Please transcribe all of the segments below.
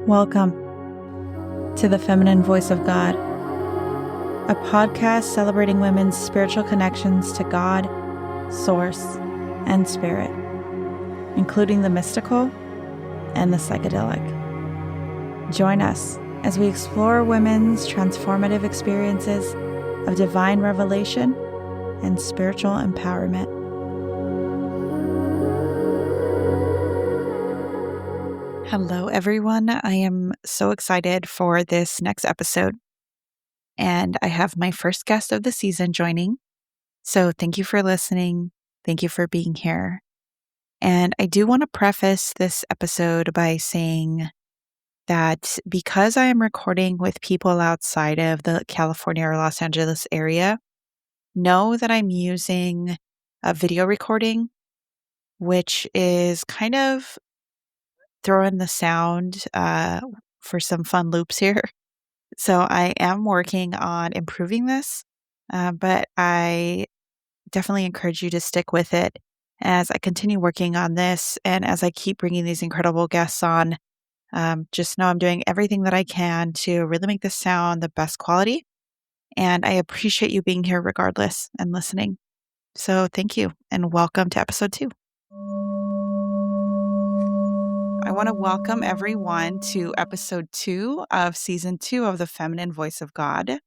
Welcome to the Feminine Voice of God, a podcast celebrating women's spiritual connections to God, Source, and Spirit, including the mystical and the psychedelic. Join us as we explore women's transformative experiences of divine revelation and spiritual empowerment. Hello, everyone. I am so excited for this next episode, and I have my first guest of the season joining. So thank you for listening. Thank you for being here. And I do want to preface this episode by saying that because I am recording with people outside of the California or Los Angeles area, know that I'm using a video recording, which is kind of throwing the sound for some fun loops here. So I am working on improving this, but I definitely encourage you to stick with it as I continue working on this and as I keep bringing these incredible guests on. Just know I'm doing everything that I can to really make this sound the best quality. And I appreciate you being here regardless and listening. So thank you and welcome to episode 2. I want to welcome everyone to episode 2 of season 2 of the Feminine Voice of God.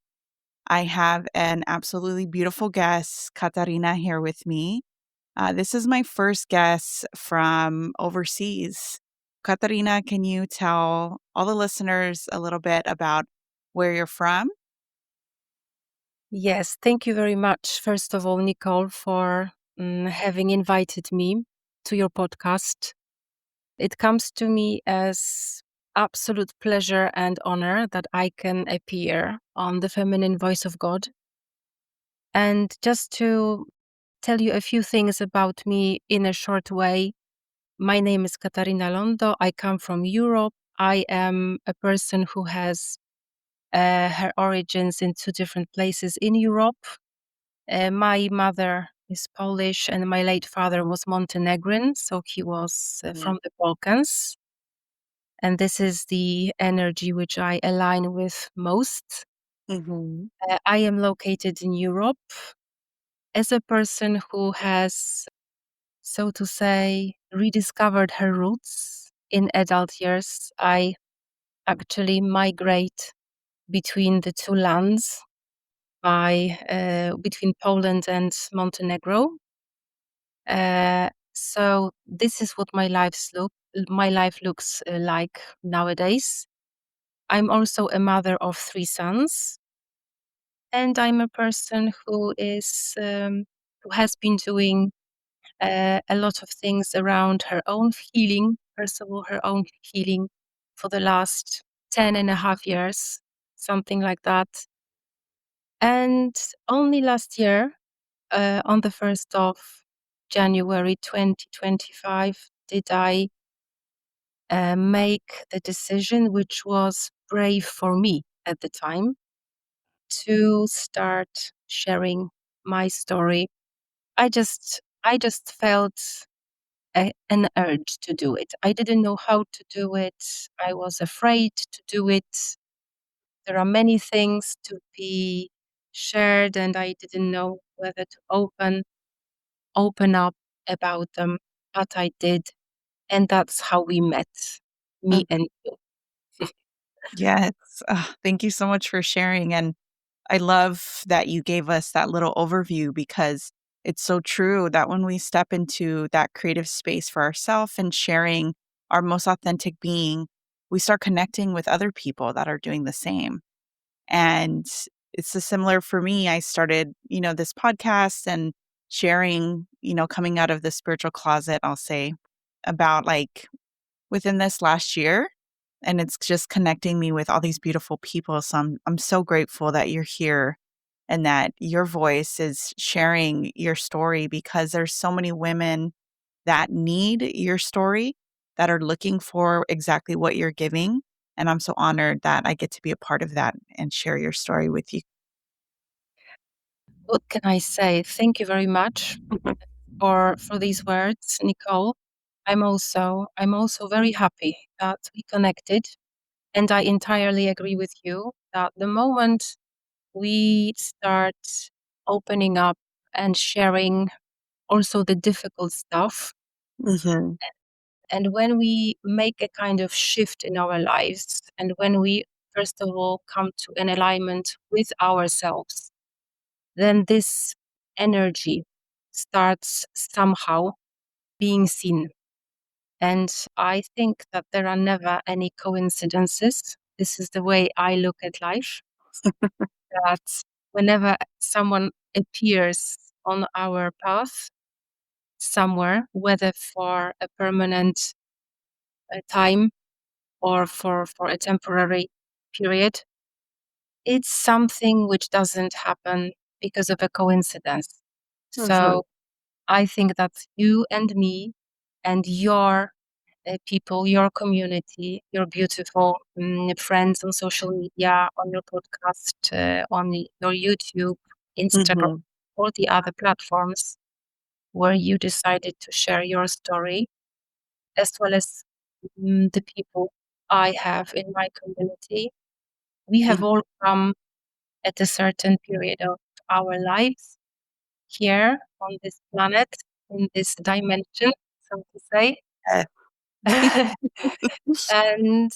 I have an absolutely beautiful guest, Katarina, here with me. This is my first guest from overseas. Katarina, can you tell all the listeners a little bit about where you're from? Yes, thank you very much, first of all, Nicole, for having invited me to your podcast. It comes to me as absolute pleasure and honor that I can appear on the Feminine Voice of God. And just to tell you a few things about me in a short way, my name is Katarina Londo. I come from Europe. I am a person who has her origins in 2 different places in Europe. My mother is Polish and my late father was Montenegrin, so he was from the Balkans. And this is the energy which I align with most. Mm-hmm. I am located in Europe as a person who has, so to say, rediscovered her roots in adult years. I actually migrate between the 2 lands between Poland and Montenegro. So this is what my life looks like nowadays. I'm also a mother of 3 sons, and I'm a person who has been doing a lot of things around her own healing. First of all, her own healing for the last 10.5 years, something like that. And only last year, on the 1st of January 2025, did I make the decision, which was brave for me at the time, to start sharing my story. I just felt an urge to do it. I didn't know how to do it. I was afraid to do it. There are many things to be shared, and I didn't know whether to open up about them, but I did. And that's how we met, me Mm. and you. Yes. Thank you so much for sharing. And I love that you gave us that little overview because it's so true that when we step into that creative space for ourselves and sharing our most authentic being, we start connecting with other people that are doing the same. And it's a similar for me. I started, this podcast and sharing, coming out of the spiritual closet, I'll say, about like within this last year. And it's just connecting me with all these beautiful people. So I'm so grateful that you're here and that your voice is sharing your story because there's so many women that need your story that are looking for exactly what you're giving. And I'm so honored that I get to be a part of that and share your story with you. What can I say? Thank you very much for these words, Nicole. I'm also very happy that we connected. And I entirely agree with you that the moment we start opening up and sharing also the difficult stuff, Mhm. and when we make a kind of shift in our lives, and when we, first of all, come to an alignment with ourselves, then this energy starts somehow being seen. And I think that there are never any coincidences. This is the way I look at life, that whenever someone appears on our path somewhere, whether for a permanent time or for a temporary period, it's something which doesn't happen because of a coincidence. Mhm. So I think that you and me and your people, your community, your beautiful friends on social media, on your podcast, on your YouTube, Instagram, Mhm. or the other platforms where you decided to share your story, as well as the people I have in my community. We have Mhm. all come at a certain period of our lives here on this planet, in this dimension, so to say. Yes. And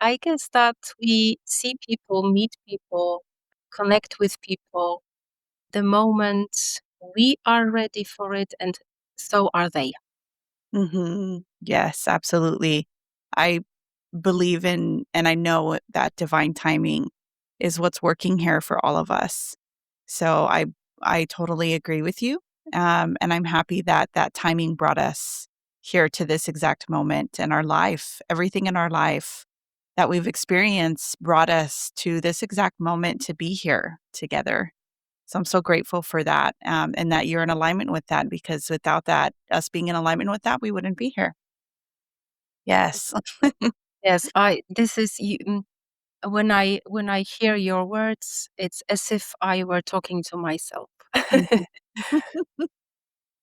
I guess that we see people, meet people, connect with people the moment we are ready for it, and so are they. Mhm. Yes, absolutely. I believe in and I know that divine timing is what's working here for all of us. So I totally agree with you. And I'm happy that that timing brought us here to this exact moment in our life. Everything in our life that we've experienced brought us to this exact moment to be here together. So I'm so grateful for that, and that you're in alignment with that because without that, us being in alignment with that, we wouldn't be here. Yes. Yes, I. This is when I hear your words, it's as if I were talking to myself. Mhm.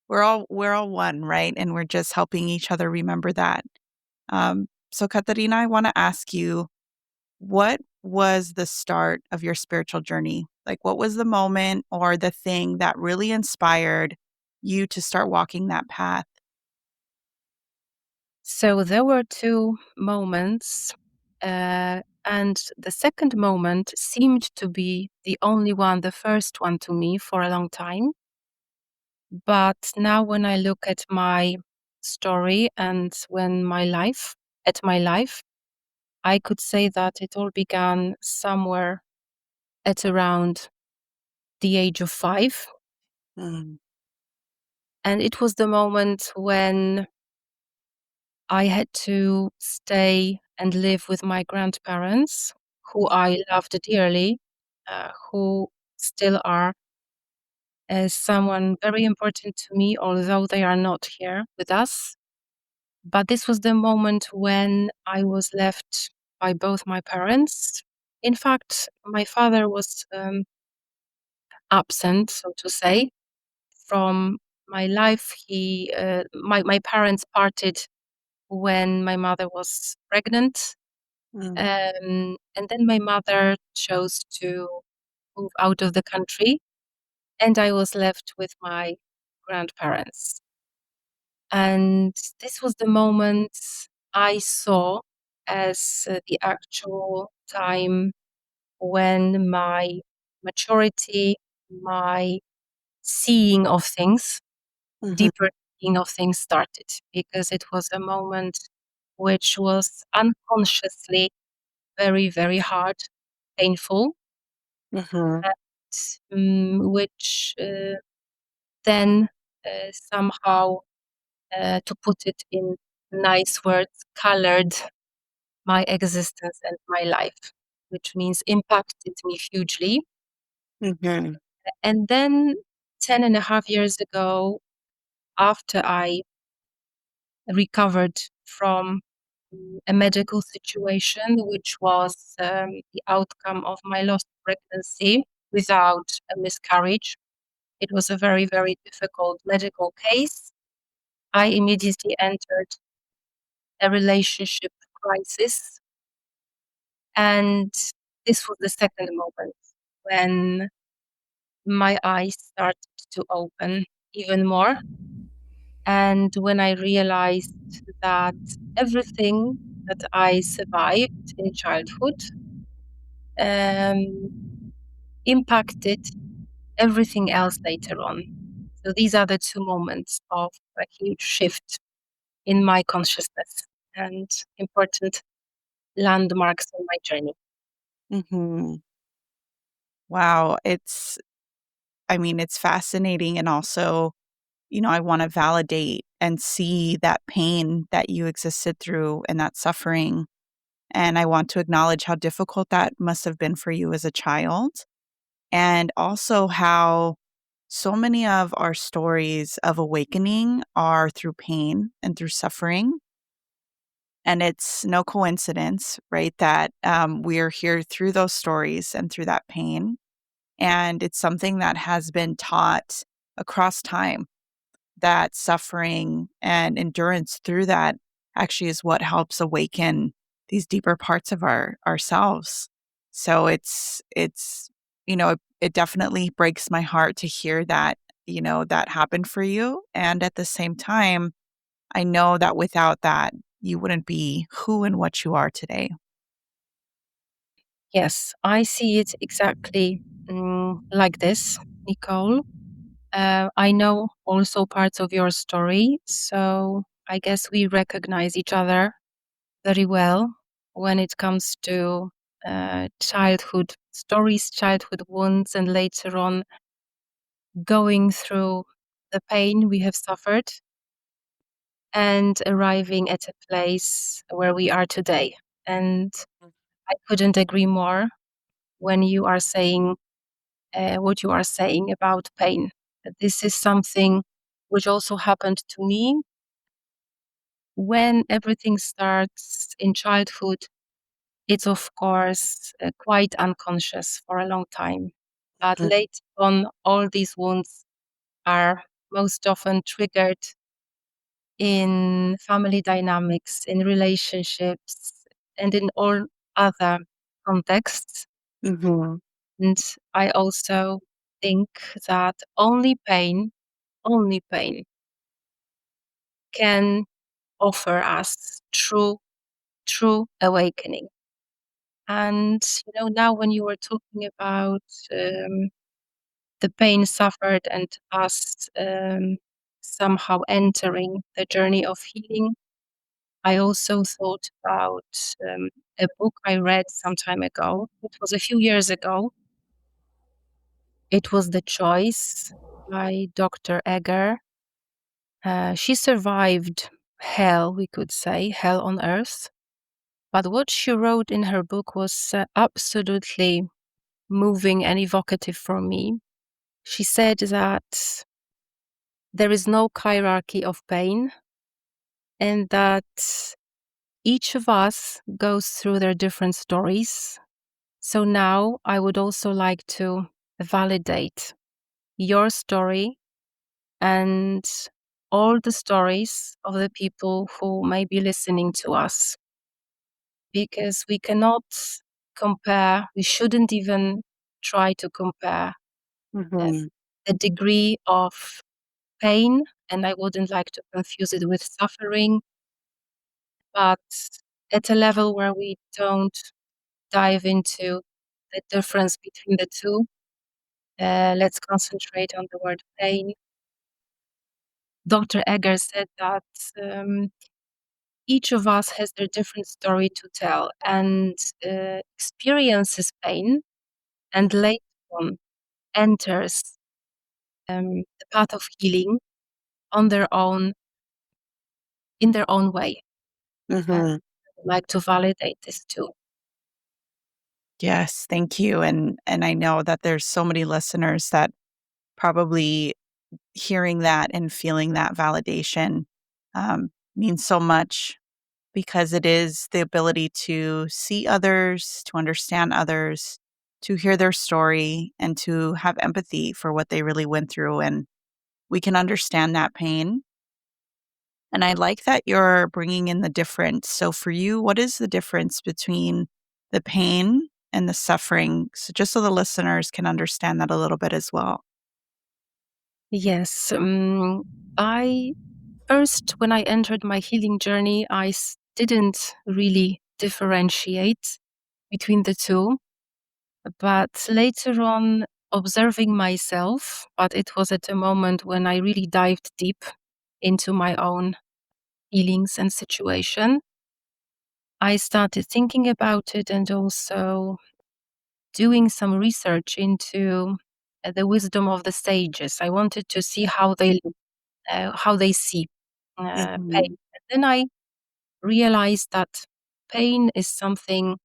We're all one, right? And we're just helping each other remember that. So Katarina, I want to ask you, what was the start of your spiritual journey? Like, what was the moment or the thing that really inspired you to start walking that path? So there were two moments, and the second moment seemed to be the only one, the first one to me for a long time. But now, when I look at my story and at my life, I could say that it all began somewhere at around the age of 5. Mm, And it was the moment when I had to stay and live with my grandparents, who I loved dearly, who still are someone very important to me, although they are not here with us. But this was the moment when I was left by both my parents. In fact, my father was absent, so to say, from my life. My parents parted when my mother was pregnant. mm, And then my mother chose to move out of the country, and I was left with my grandparents. And this was the moment I saw as the actual time when my maturity, my seeing of things, mhm, deeper seeing of things started, because it was a moment which was unconsciously very, very hard, painful, mhm, and which then somehow, to put it in nice words, colored my existence and my life, which means impacted me hugely. mhm, And then 10.5 years ago, after I recovered from a medical situation, which was the outcome of my lost pregnancy without a miscarriage. It was a very, very difficult medical case. I immediately entered a relationship crisis. And this was the second moment when my eyes started to open even more. And when I realized that everything that I survived in childhood um, impacted everything else later on. So these are the two moments of a huge shift in my consciousness and important landmarks on my journey. Mhm. Wow, I mean, it's fascinating and also, I wanna validate and see that pain that you existed through and that suffering, and I want to acknowledge how difficult that must have been for you as a child, and also how so many of our stories of awakening are through pain and through suffering, and it's no coincidence, right, that, we're here through those stories and through that pain. And it's something that has been taught across time that suffering and endurance through that actually is what helps awaken these deeper parts of ourselves. So it definitely breaks my heart to hear that, that happened for you. And at the same time, I know that without that, you wouldn't be who and what you are today. Yes, I see it exactly like this, Nicole. I know also parts of your story, so I guess we recognize each other very well when it comes to childhood stories, childhood wounds, and later on going through the pain we have suffered and arriving at a place where we are today. And I couldn't agree more when you are saying what you are saying about pain. This is something which also happened to me when everything starts in childhood. It's of course quite unconscious for a long time. But Mhm. later on, all these wounds are most often triggered in family dynamics, in relationships, and in all other contexts. Mhm. And I also think that only pain can offer us true awakening. And now when you were talking about um, the pain suffered and us somehow entering the journey of healing, I also thought about a book I read some time ago. It was a few years ago. It was The Choice by Dr. Egger. She survived hell, we could say, hell on earth. But what she wrote in her book was absolutely moving and evocative for me. She said that there is no hierarchy of pain and that each of us goes through their different stories. So now I would also like to validate your story and all the stories of the people who may be listening to us, because we cannot compare, we shouldn't even try to compare uh, Mhm. the degree of pain, and I wouldn't like to confuse it with suffering, but at a level where we don't dive into the difference between the two, let's concentrate on the word pain. Dr. Egger said that um, each of us has their different story to tell and experiences pain and later on enters the path of healing on their own, in their own way. And Mhm. I'd like to validate this too. Yes, thank you, and I know that there's so many listeners that probably hearing that and feeling that validation, means so much because it is the ability to see others, to understand others, to hear their story, and to have empathy for what they really went through, and we can understand that pain, and I like that you're bringing in the difference. So for you, what is the difference between the pain and the suffering. So just so the listeners can understand that a little bit as well. Yes. I first, when I entered my healing journey, didn't really differentiate between the two. But later on, observing myself, but it was at a moment when I really dived deep into my own feelings and situation. I started thinking about it and also doing some research into the wisdom of the sages. I wanted to see how they see pain. Mhm. And then I realized that pain is something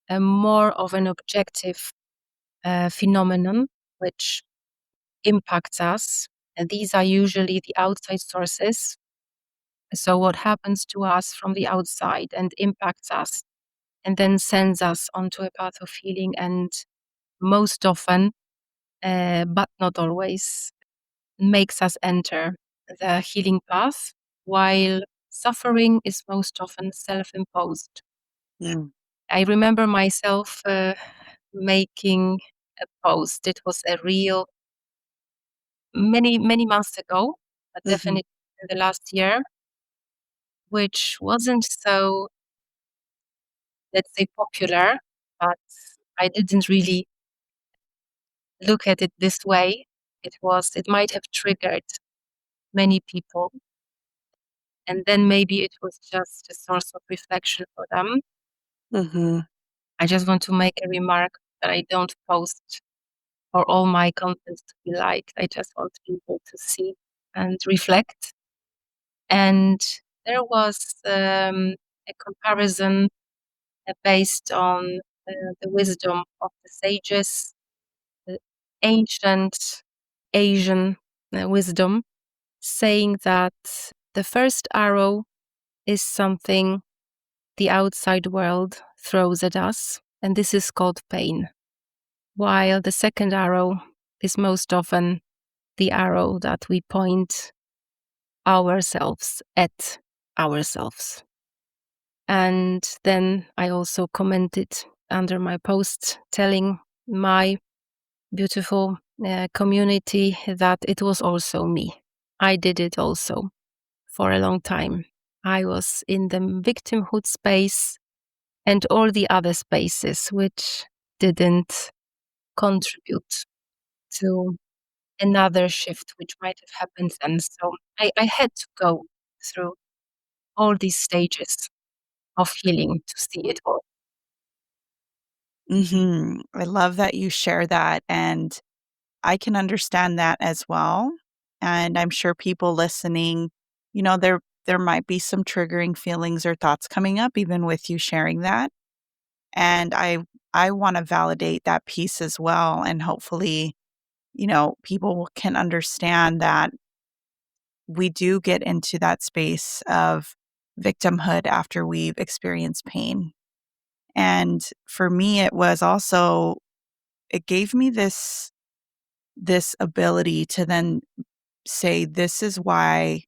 more of an objective phenomenon which impacts us. And these are usually the outside sources. So, what happens to us from the outside and impacts us and then sends us onto a path of healing, and most often, but not always, makes us enter the healing path, while suffering is most often self imposed. Mm. I remember myself making a post. It was a real many months ago, but Mhm. definitely in the last year, which wasn't so, let's say, popular, but I didn't really look at it this way. It might have triggered many people, and then maybe it was just a source of reflection for them. Mhm. I just want to make a remark that I don't post for all my content to be liked. I just want people to see and reflect. And there was a comparison based on the wisdom of the sages, the ancient Asian wisdom, saying that the first arrow is something the outside world throws at us, and this is called pain, while the second arrow is most often the arrow that we point ourselves at ourselves. And then I also commented under my post telling my beautiful community that it was also me. I did it also for a long time. I was in the victimhood space and all the other spaces which didn't contribute to another shift which might have happened then. So I had to go through all these stages of healing to see it all. Mhm. I love that you share that, and I can understand that as well. And I'm sure people listening, there might be some triggering feelings or thoughts coming up even with you sharing that. And I want to validate that piece as well, and hopefully, people can understand that we do get into that space of victimhood after we've experienced pain. And for me it was also, it gave me this ability to then say, this is why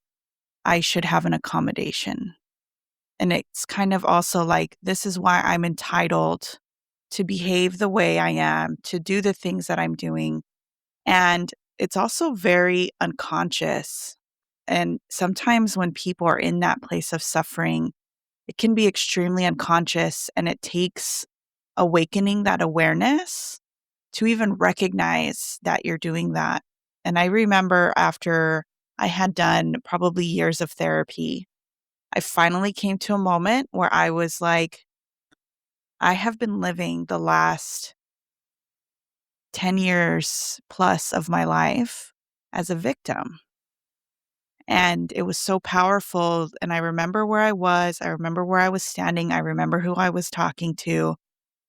I should have an accommodation. And it's kind of also like, this is why I'm entitled to behave the way I am, to do the things that I'm doing. And it's also very unconscious. And sometimes when people are in that place of suffering, it can be extremely unconscious, and it takes awakening that awareness to even recognize that you're doing that. And I remember after I had done probably years of therapy, I finally came to a moment where I was like, I have been living the last 10 years plus of my life as a victim. And it was so powerful. And I remember where I was. I remember where I was standing. I remember who I was talking to.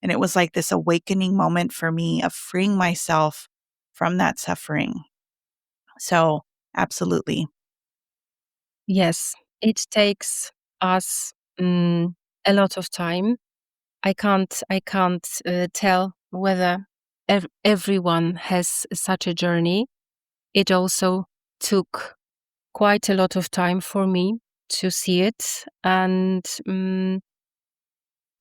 And it was like this awakening moment for me of freeing myself from that suffering. So, absolutely. Yes, it takes us a lot of time. I can't tell whether everyone has such a journey. It also took quite a lot of time for me to see it, and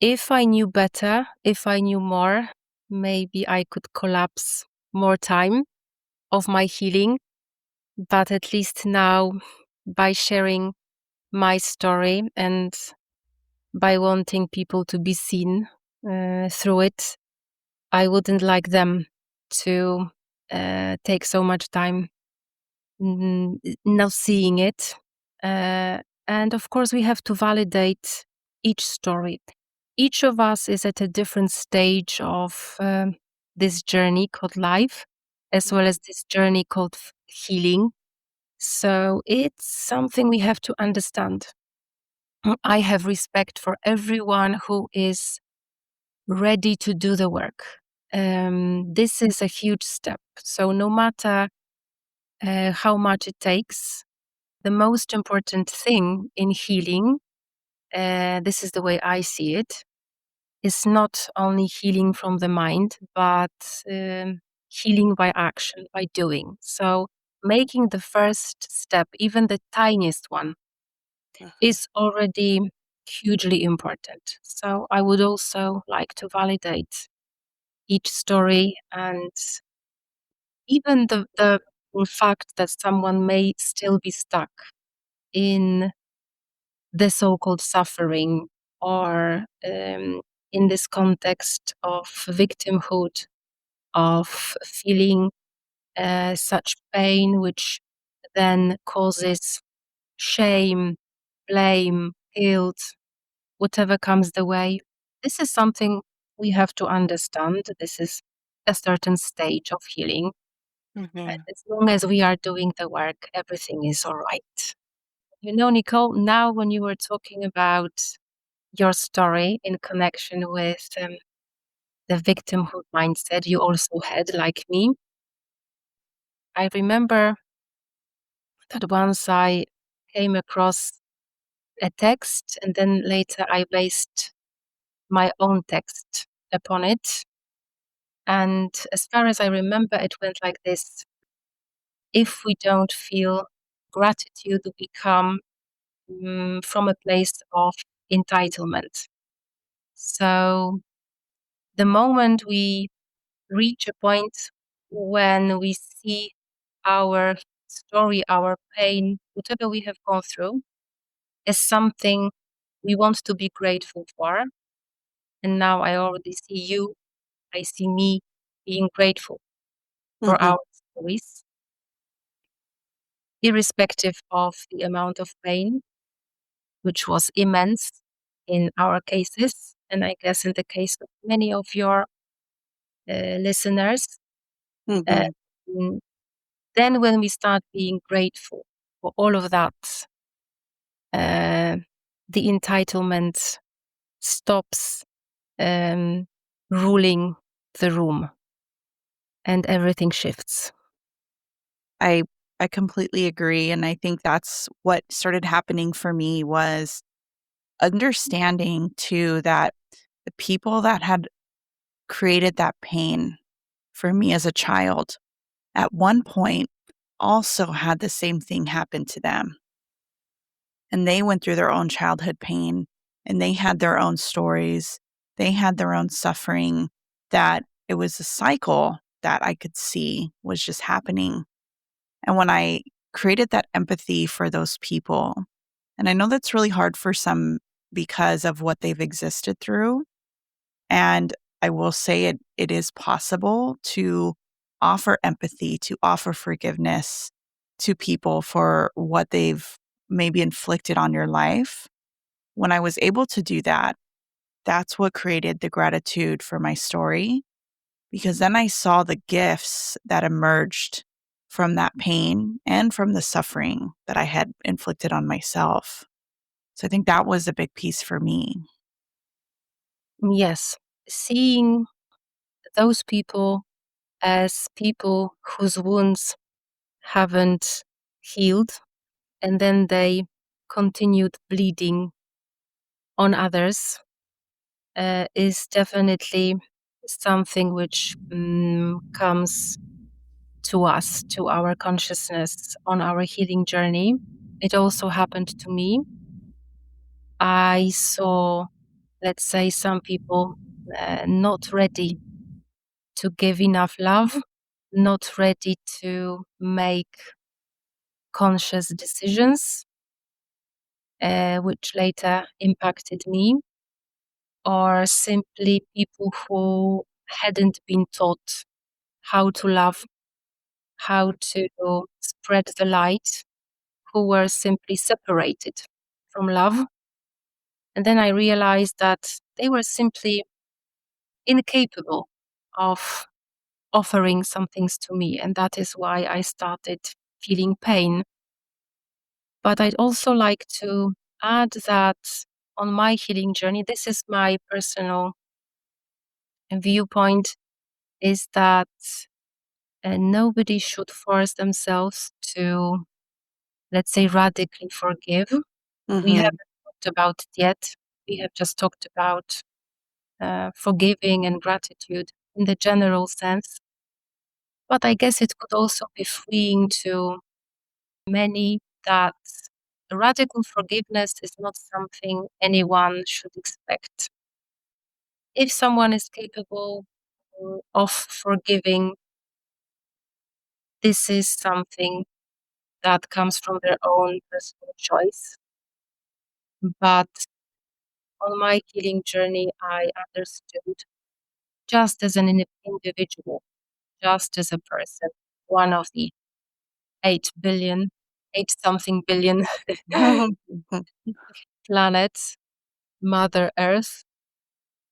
If I knew better, if I knew more, maybe I could collapse more time of my healing. But at least now, by sharing my story and by wanting people to be seen through it, I wouldn't like them to take so much time now seeing it. Uh, and of course, we have to validate each story. Each of us is at a different stage of this journey called life, as well as this journey called healing. So it's something we have to understand. I have respect for everyone who is ready to do the work. This is a huge step. So no matter how much it takes, the most important thing in healing, this is the way I see it, is not only healing from the mind, but healing by action, by doing. So making the first step, even the tiniest one, is already hugely important. So I would also like to validate each story, and even the fact that someone may still be stuck in the so-called suffering, or in this context of victimhood, of feeling such pain, which then causes shame, blame, guilt, whatever comes the way. This is something we have to understand. This is a certain stage of healing. And Mhm. as long as we are doing the work, everything is all right. You know, Nicole, now when you were talking about your story in connection with the victimhood mindset you also had, like me, I remember that once I came across a text, and then later I based my own text upon it. And as far as I remember, it went like this: if we don't feel gratitude, we come from a place of entitlement. So the moment we reach a point when we see our story, our pain, whatever we have gone through, as something we want to be grateful for. And now I already see you, I see me being grateful for Mhm. our stories, irrespective of the amount of pain, which was immense in our cases. And I guess in the case of many of your listeners. Uh, Mhm. mm, then when we start being grateful for all of that, uh, the entitlement stops um, ruling the room, and everything shifts. I I completely agree, and I think that's what started happening for me was understanding too that the people that had created that pain for me as a child at one point also had the same thing happen to them. And they went through their own childhood pain and they had their own stories. They had their own suffering, that it was a cycle that I could see was just happening. And when I created that empathy for those people, and I know that's really hard for some because of what they've existed through. And I will say it is possible to offer empathy, to offer forgiveness to people for what they've maybe inflicted on your life. When I was able to do that, that's what created the gratitude for my story, because then I saw the gifts that emerged from that pain and from the suffering that I had inflicted on myself. So I think that was a big piece for me. Yes, seeing those people as people whose wounds haven't healed, and then they continued bleeding on others, is definitely something which comes to us, to our consciousness on our healing journey. It also happened to me. I saw let's say, some people not ready to give enough love, not ready to make conscious decisions, which later impacted me, or simply people who hadn't been taught how to love, how to spread the light, who were simply separated from love. And then I realized that they were simply incapable of offering some things to me. And that is why I started feeling pain. But I'd also like to add that on my healing journey, this is my personal viewpoint, is that nobody should force themselves to, let's say, radically forgive. We Mhm. haven't talked about it yet. We have just talked about forgiving and gratitude in the general sense. But I guess it could also be freeing to many that radical forgiveness is not something anyone should expect. If someone is capable of forgiving, this is something that comes from their own personal choice. But on my healing journey, I understood just as an individual, just as a person, one of the 8 billion, 8 something billion planets, Mother Earth,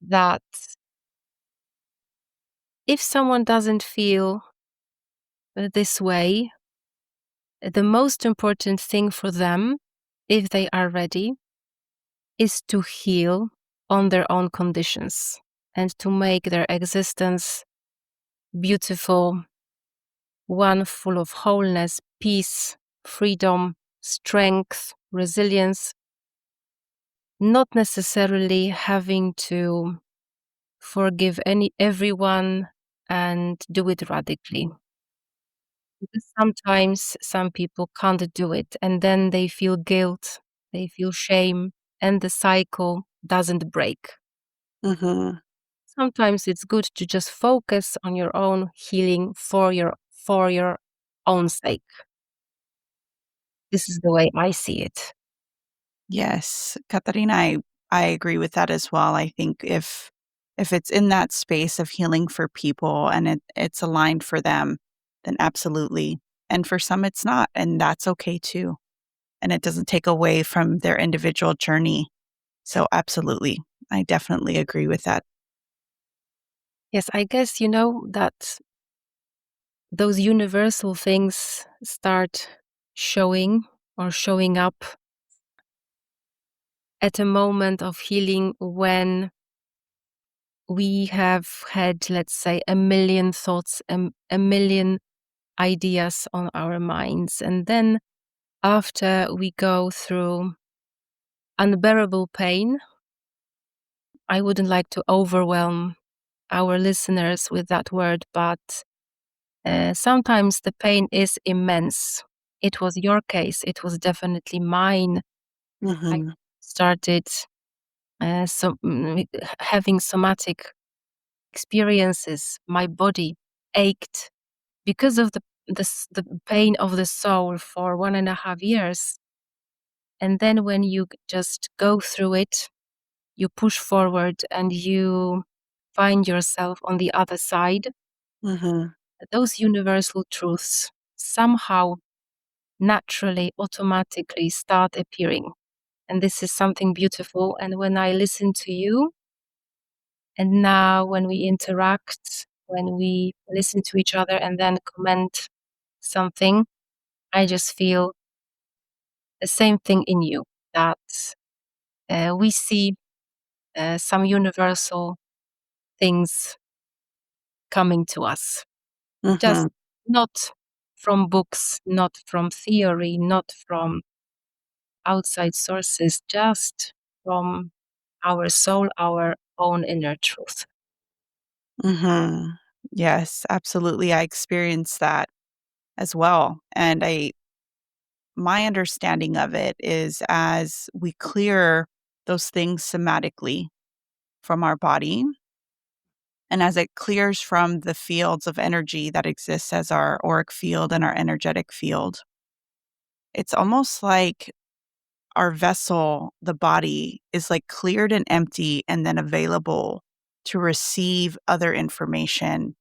that if someone doesn't feel this way, the most important thing for them, if they are ready, is to heal on their own conditions and to make their existence beautiful, one full of wholeness, peace, freedom, strength, resilience, not necessarily having to forgive everyone and do it radically. Because sometimes some people can't do it and then they feel guilt, they feel shame, and the cycle doesn't break. Mhm. Sometimes it's good to just focus on your own healing for your own sake. This is the way I see it. Yes, Katarina, I agree with that as well. I think if it's in that space of healing for people and it's aligned for them, then absolutely. And for some it's not, and that's okay too. And it doesn't take away from their individual journey. So absolutely. I definitely agree with that. Yes, I guess you know that those universal things start showing or showing up at a moment of healing when we have had, let's say, a million thoughts, a million ideas on our minds. And then after we go through unbearable pain, I wouldn't like to overwhelm our listeners with that word, but sometimes the pain is immense. It was your case, it was definitely mine. I Mhm. started having somatic experiences. My body ached because of the pain of the soul for 1.5 years. And then when you just go through it, you push forward and you find yourself on the other side. Mhm. Those universal truths somehow naturally, automatically start appearing. And this is something beautiful. And when I listen to you, and now when we interact, when we listen to each other and then comment something, I just feel the same thing in you, that we see some universal things coming to us. Just Mhm. not from books, not from theory, not from outside sources, just from our soul, our own inner truth. Mhm. Yes, absolutely. I experienced that as well. And I my understanding of it is as we clear those things somatically, from our body. And as it clears from the fields of energy that exists as our auric field and our energetic field, it's almost like our vessel, the body, is like cleared and empty and then available to receive other information.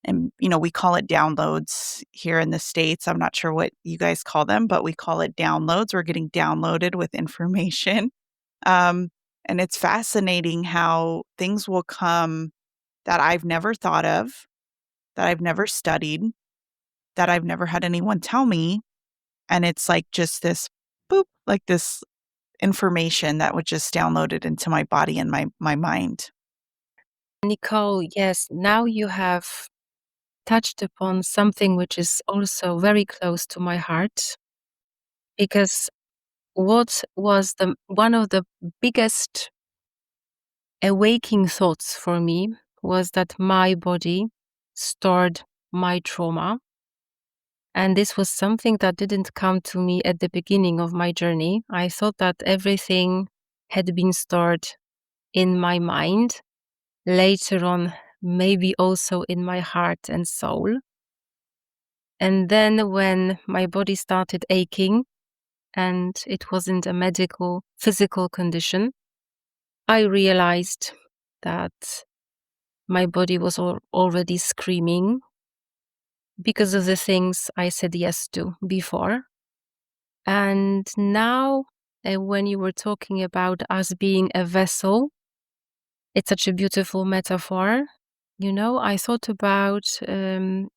And, we call it downloads here in the States. I'm not sure what you guys call them, but we call it downloads. We're getting downloaded with information. Um, and it's fascinating how things will come that I've never thought of, that I've never studied, that I've never had anyone tell me. And it's like just this boop, like this information that was just downloaded into my body and my mind. Nicole, yes, now you have touched upon something which is also very close to my heart, because what was the one of the biggest awaking thoughts for me was that my body stored my trauma. And this was something that didn't come to me at the beginning of my journey. I thought that everything had been stored in my mind, later on, maybe also in my heart and soul. And then when my body started aching, and it wasn't a medical, physical condition, I realized that my body was already screaming because of the things I said yes to before. And now, when you were talking about us being a vessel, it's such a beautiful metaphor. I thought about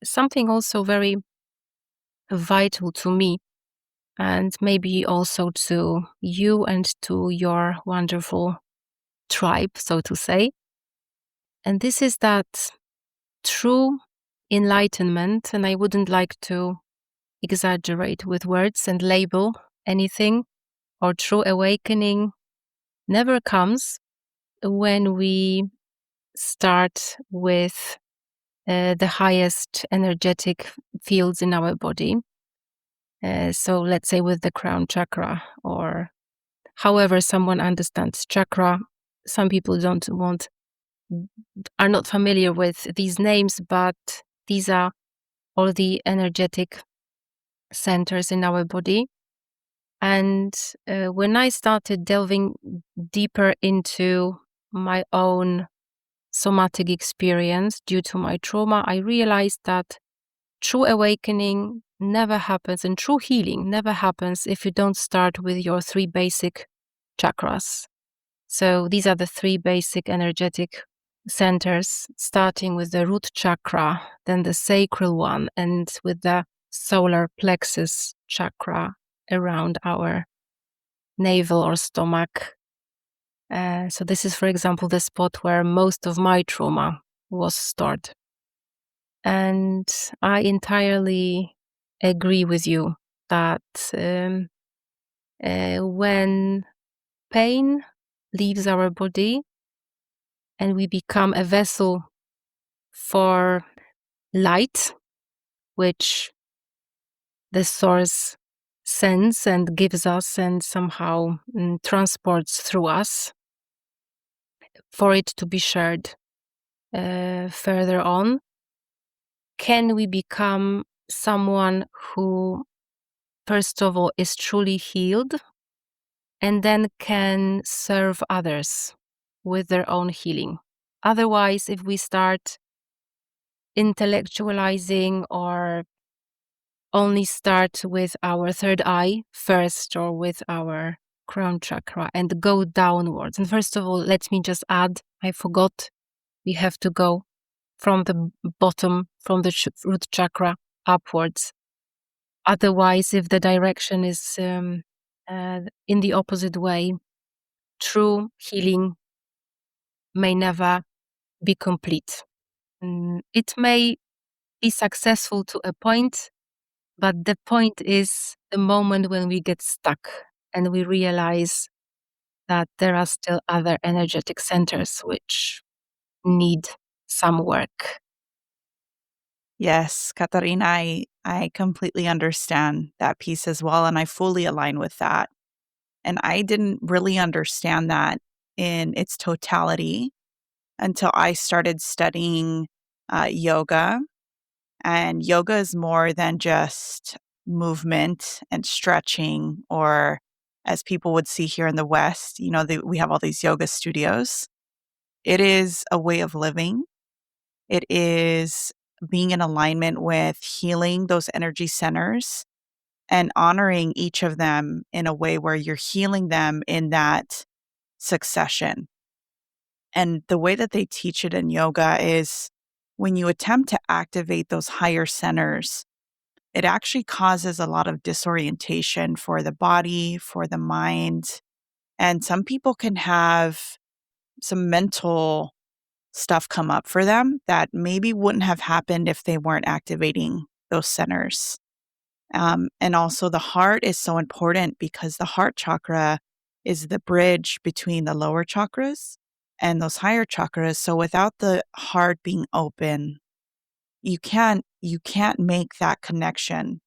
something also very vital to me, and maybe also to you and to your wonderful tribe, so to say. And this is that true enlightenment, and I wouldn't like to exaggerate with words and label anything, or true awakening never comes when we start with the highest energetic fields in our body. So let's say with the crown chakra, or however someone understands chakra. Some people are not familiar with these names, but these are all the energetic centers in our body. And when I started delving deeper into my own somatic experience due to my trauma, I realized that true awakening never happens, and true healing never happens if you don't start with your 3 basic chakras. So these are the 3 basic energetic centers, starting with the root chakra, then the sacral one, and with the solar plexus chakra around our navel or stomach. So this is, for example, the spot where most of my trauma was stored. And I entirely agree with you that when pain leaves our body and we become a vessel for light, which the source sends and gives us and somehow transports through us, for it to be shared further on, can we become someone who, first of all, is truly healed, and then can serve others with their own healing. Otherwise, if we start intellectualizing or only start with our third eye first, or with our crown chakra, and go downwards. And first of all, let me just add, I forgot, we have to go from the bottom, from the root chakra upwards. Otherwise, if the direction is in the opposite way, true healing may never be complete. It may be successful to a point, but the point is the moment when we get stuck and we realize that there are still other energetic centers which need some work. Yes, Katarina, I completely understand that piece as well, and I fully align with that. And I didn't really understand that in its totality until I started studying yoga. And yoga is more than just movement and stretching, or as people would see here in the West, we have all these yoga studios. It is a way of living. It is being in alignment with healing those energy centers and honoring each of them in a way where you're healing them in that succession. And the way that they teach it in yoga is when you attempt to activate those higher centers, it actually causes a lot of disorientation for the body, for the mind. And some people can have some mental stuff come up for them that maybe wouldn't have happened if they weren't activating those centers. And also, the heart is so important because the heart chakra is the bridge between the lower chakras and those higher chakras. So, without the heart being open, you can't make that connection.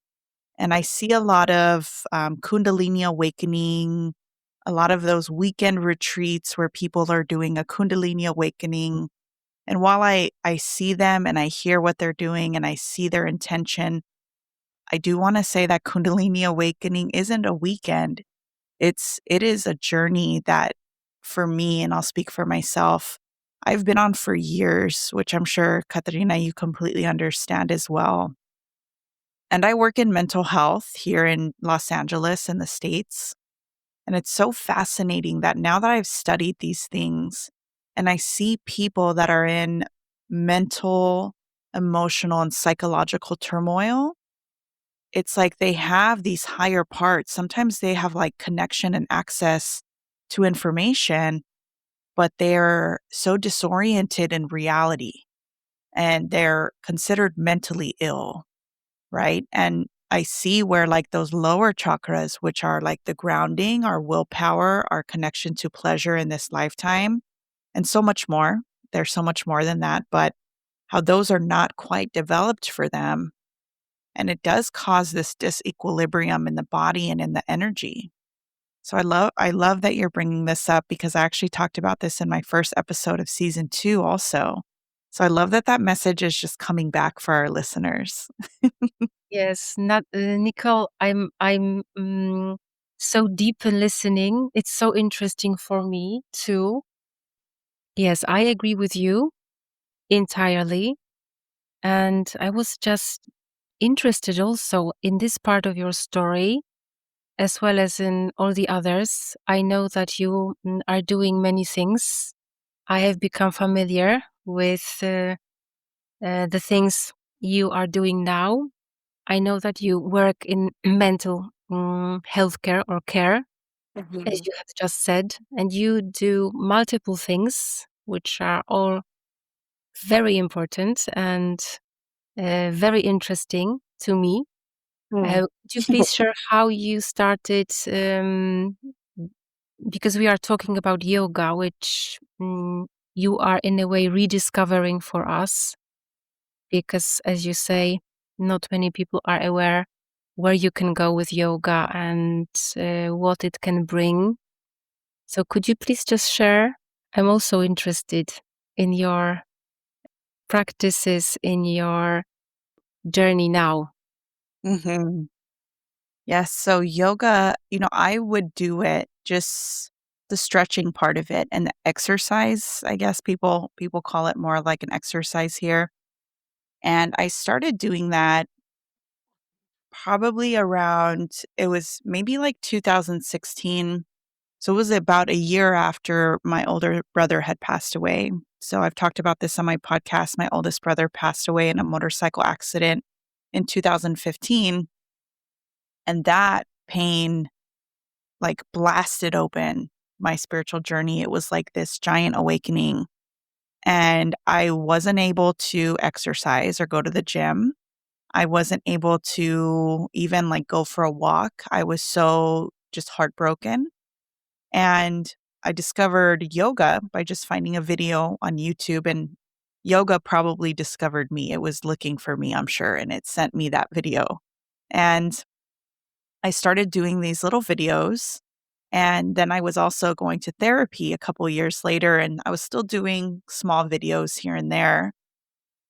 And I see a lot of Kundalini awakening, a lot of those weekend retreats where people are doing a Kundalini awakening. And while I see them and I hear what they're doing and I see their intention, I do want to say that Kundalini awakening isn't a weekend. It is a journey that for me, and I'll speak for myself, I've been on for years, which I'm sure Katarina, you completely understand as well. And I work in mental health here in Los Angeles in the States. And it's so fascinating that now that I've studied these things and I see people that are in mental, emotional, and psychological turmoil, it's like they have these higher parts. Sometimes they have like connection and access to information, but they're so disoriented in reality and they're considered mentally ill, right? And I see where like those lower chakras, which are like the grounding, our willpower, our connection to pleasure in this lifetime, and so much more. There's so much more than that, but how those are not quite developed for them. And it does cause this disequilibrium in the body and in the energy. So I love that you're bringing this up because I actually talked about this in my first episode of season 2 also. So I love that that message is just coming back for our listeners. Yes, not Nicole. I'm so deep in listening. It's so interesting for me too. Yes, I agree with you entirely. And I was just interested also in this part of your story, as well as in all the others. I know that you are doing many things. I have become familiar with the things you are doing now. I know that you work in mental healthcare or care, as Mhm. you have just said, and you do multiple things, which are all very important and very interesting to me. Mm. Could you please share how you started? Because we are talking about yoga, which you are in a way rediscovering for us. Because, as you say, not many people are aware where you can go with yoga and what it can bring. So, could you please just share? I'm also interested in your practices, in your journey now. Mhm. Yes, so yoga, I would do it just the stretching part of it and the exercise, I guess people call it more like an exercise here. And I started doing that probably around it was maybe like 2016. So it was about a year after my older brother had passed away. So I've talked about this on my podcast. My oldest brother passed away in a motorcycle accident in 2015, and that pain like blasted open my spiritual journey. It was like this giant awakening. And I wasn't able to exercise or go to the gym. I wasn't able to even like go for a walk. I was so just heartbroken. And I discovered yoga by just finding a video on YouTube, and yoga probably discovered me. It was looking for me, I'm sure, and it sent me that video. And I started doing these little videos And then I was also going to therapy a couple years later, and I was still doing small videos here and there.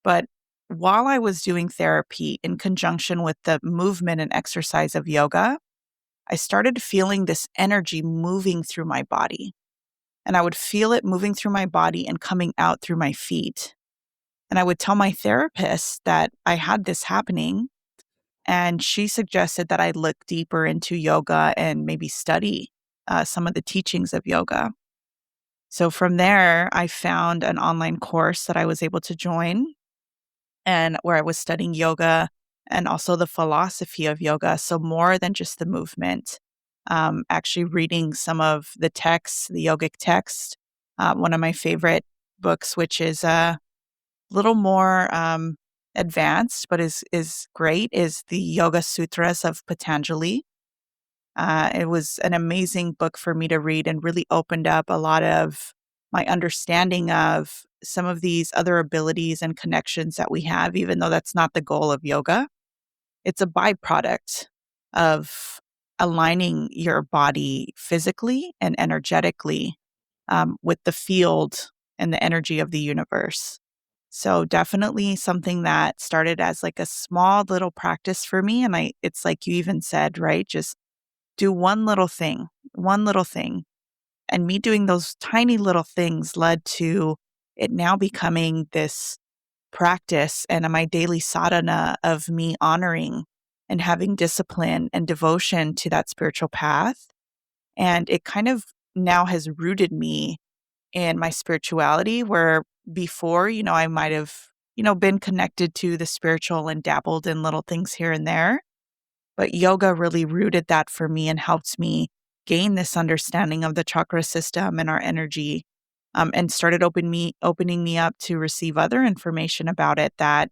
But while I was doing therapy in conjunction with the movement and exercise of yoga, I started feeling this energy moving through my body. And I would feel it moving through my body and coming out through my feet. And I would tell my therapist that I had this happening. And she suggested that I look deeper into yoga and maybe study some of the teachings of yoga. So from there, I found an online course that I was able to join and where I was studying yoga and also the philosophy of yoga. So more than just the movement, actually reading some of the texts, the yogic text. One of my favorite books, which is a little more advanced, but is great, is the Yoga Sutras of Patanjali. It was an amazing book for me to read and really opened up a lot of my understanding of some of these other abilities and connections that we have, even though that's not the goal of yoga. It's a byproduct of aligning your body physically and energetically with the field and the energy of the universe. So definitely something that started as like a small little practice for me. And it's like you even said, right? Just do one little thing. And me doing those tiny little things led to it now becoming this practice and my daily sadhana of me honoring and having discipline and devotion to that spiritual path. And it kind of now has rooted me in my spirituality, where before, I might have, been connected to the spiritual and dabbled in little things here and there. But yoga really rooted that for me and helped me gain this understanding of the chakra system and our energy, and started opening me up to receive other information about it that,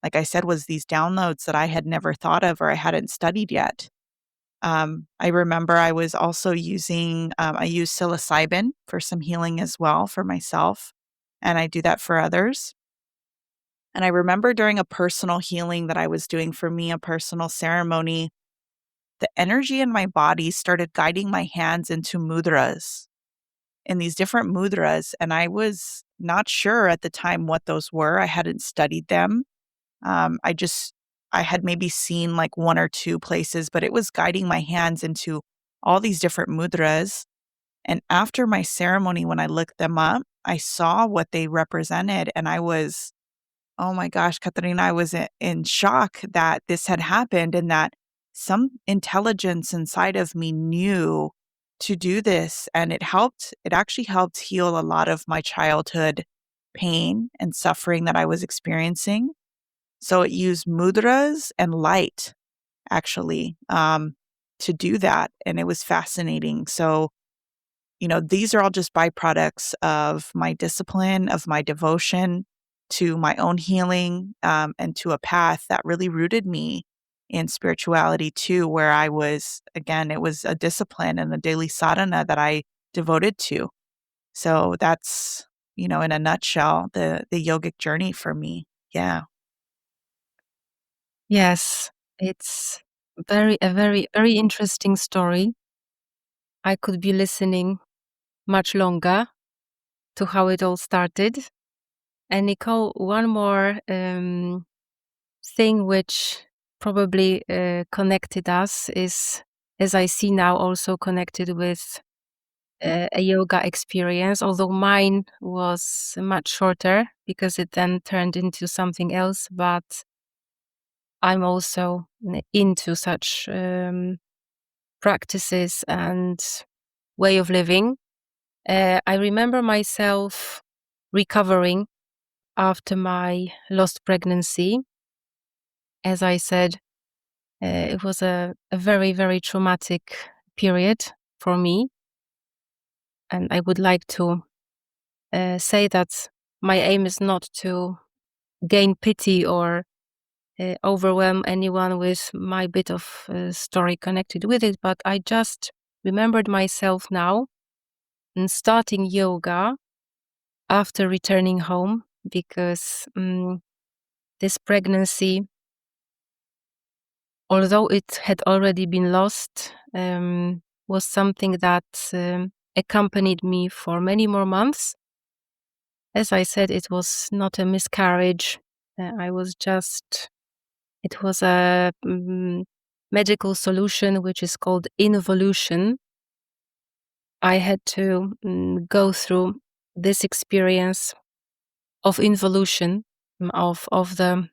like I said, was these downloads that I had never thought of or I hadn't studied yet. I remember I was also I use psilocybin for some healing as well for myself, and I do that for others. And I remember during a personal healing that I was doing for me, a personal ceremony, the energy in my body started guiding my hands into mudras, in these different mudras. And I was not sure at the time what those were. I hadn't studied them. Um, I just, I had maybe seen like one or two places, but it was guiding my hands into all these different mudras. And after my ceremony, when I looked them up, I saw what they represented. And I was, oh my gosh, Katarina, I was in shock that this had happened and that some intelligence inside of me knew to do this. And it actually helped heal a lot of my childhood pain and suffering that I was experiencing. So it used mudras and light actually to do that. And it was fascinating. So, these are all just byproducts of my discipline, of my devotion to my own healing, and to a path that really rooted me in spirituality too, where I was, again, it was a discipline and a daily sadhana that I devoted to. So that's, in a nutshell, the yogic journey for me. Yeah. Yes, it's a very, very interesting story. I could be listening much longer to how it all started. And Nicole, one more thing which probably connected us is, as I see now, also connected with a yoga experience, although mine was much shorter because it then turned into something else. But I'm also into such practices and way of living. I remember myself recovering after my lost pregnancy. As I said, it was a very, very traumatic period for me. And I would like to say that my aim is not to gain pity or overwhelm anyone with my bit of story connected with it, but I just remembered myself now and starting yoga after returning home because this pregnancy, although it had already been lost, was something that accompanied me for many more months. As I said, it was not a miscarriage. It was a medical solution which is called involution. I had to go through this experience of involution, of the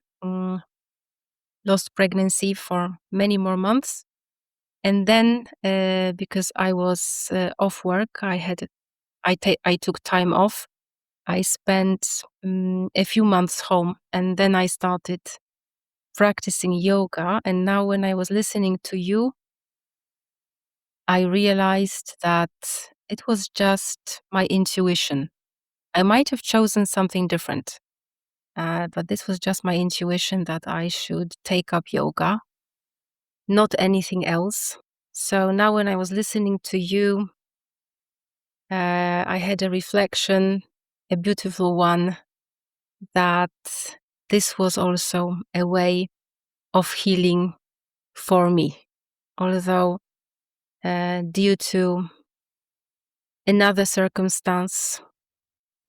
lost pregnancy for many more months. And then, because I was off work, I took time off. I spent a few months home, and then I started practicing yoga. And now, when I was listening to you, I realized that it was just my intuition. I might have chosen something different, but this was just my intuition that I should take up yoga, not anything else. So now, when I was listening to you, I had a reflection, a beautiful one, that this was also a way of healing for me. Although, due to another circumstance,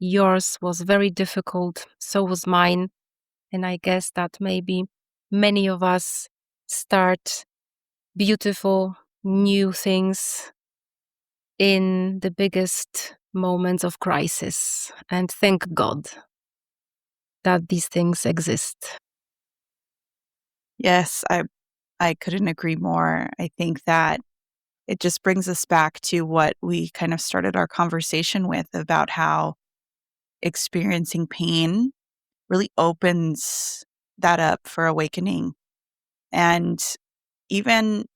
yours was very difficult, so was mine. And I guess that maybe many of us start beautiful new things in the biggest moments of crisis. And thank God that these things exist. Yes, I couldn't agree more. I think that it just brings us back to what we kind of started our conversation with about how experiencing pain really opens that up for awakening. And even,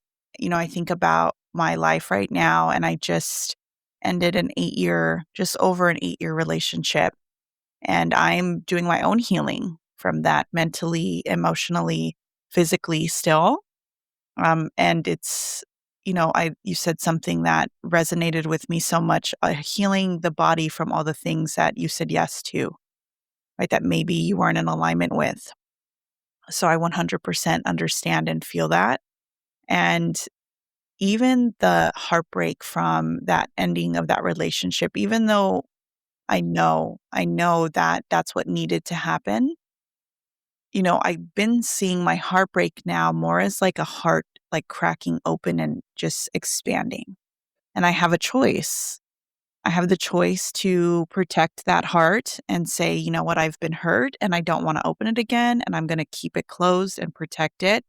I think about my life right now, and I just ended just over an 8-year relationship. And I'm doing my own healing from that mentally, emotionally, physically still. And it's, you said something that resonated with me so much, healing the body from all the things that you said yes to, right? That maybe you weren't in alignment with. So I 100% understand and feel that. And even the heartbreak from that ending of that relationship, even though I know that that's what needed to happen, I've been seeing my heartbreak now more as like a heart, like cracking open and just expanding. And I have a choice. I have the choice to protect that heart and say, you know what, I've been hurt and I don't want to open it again and I'm going to keep it closed and protect it.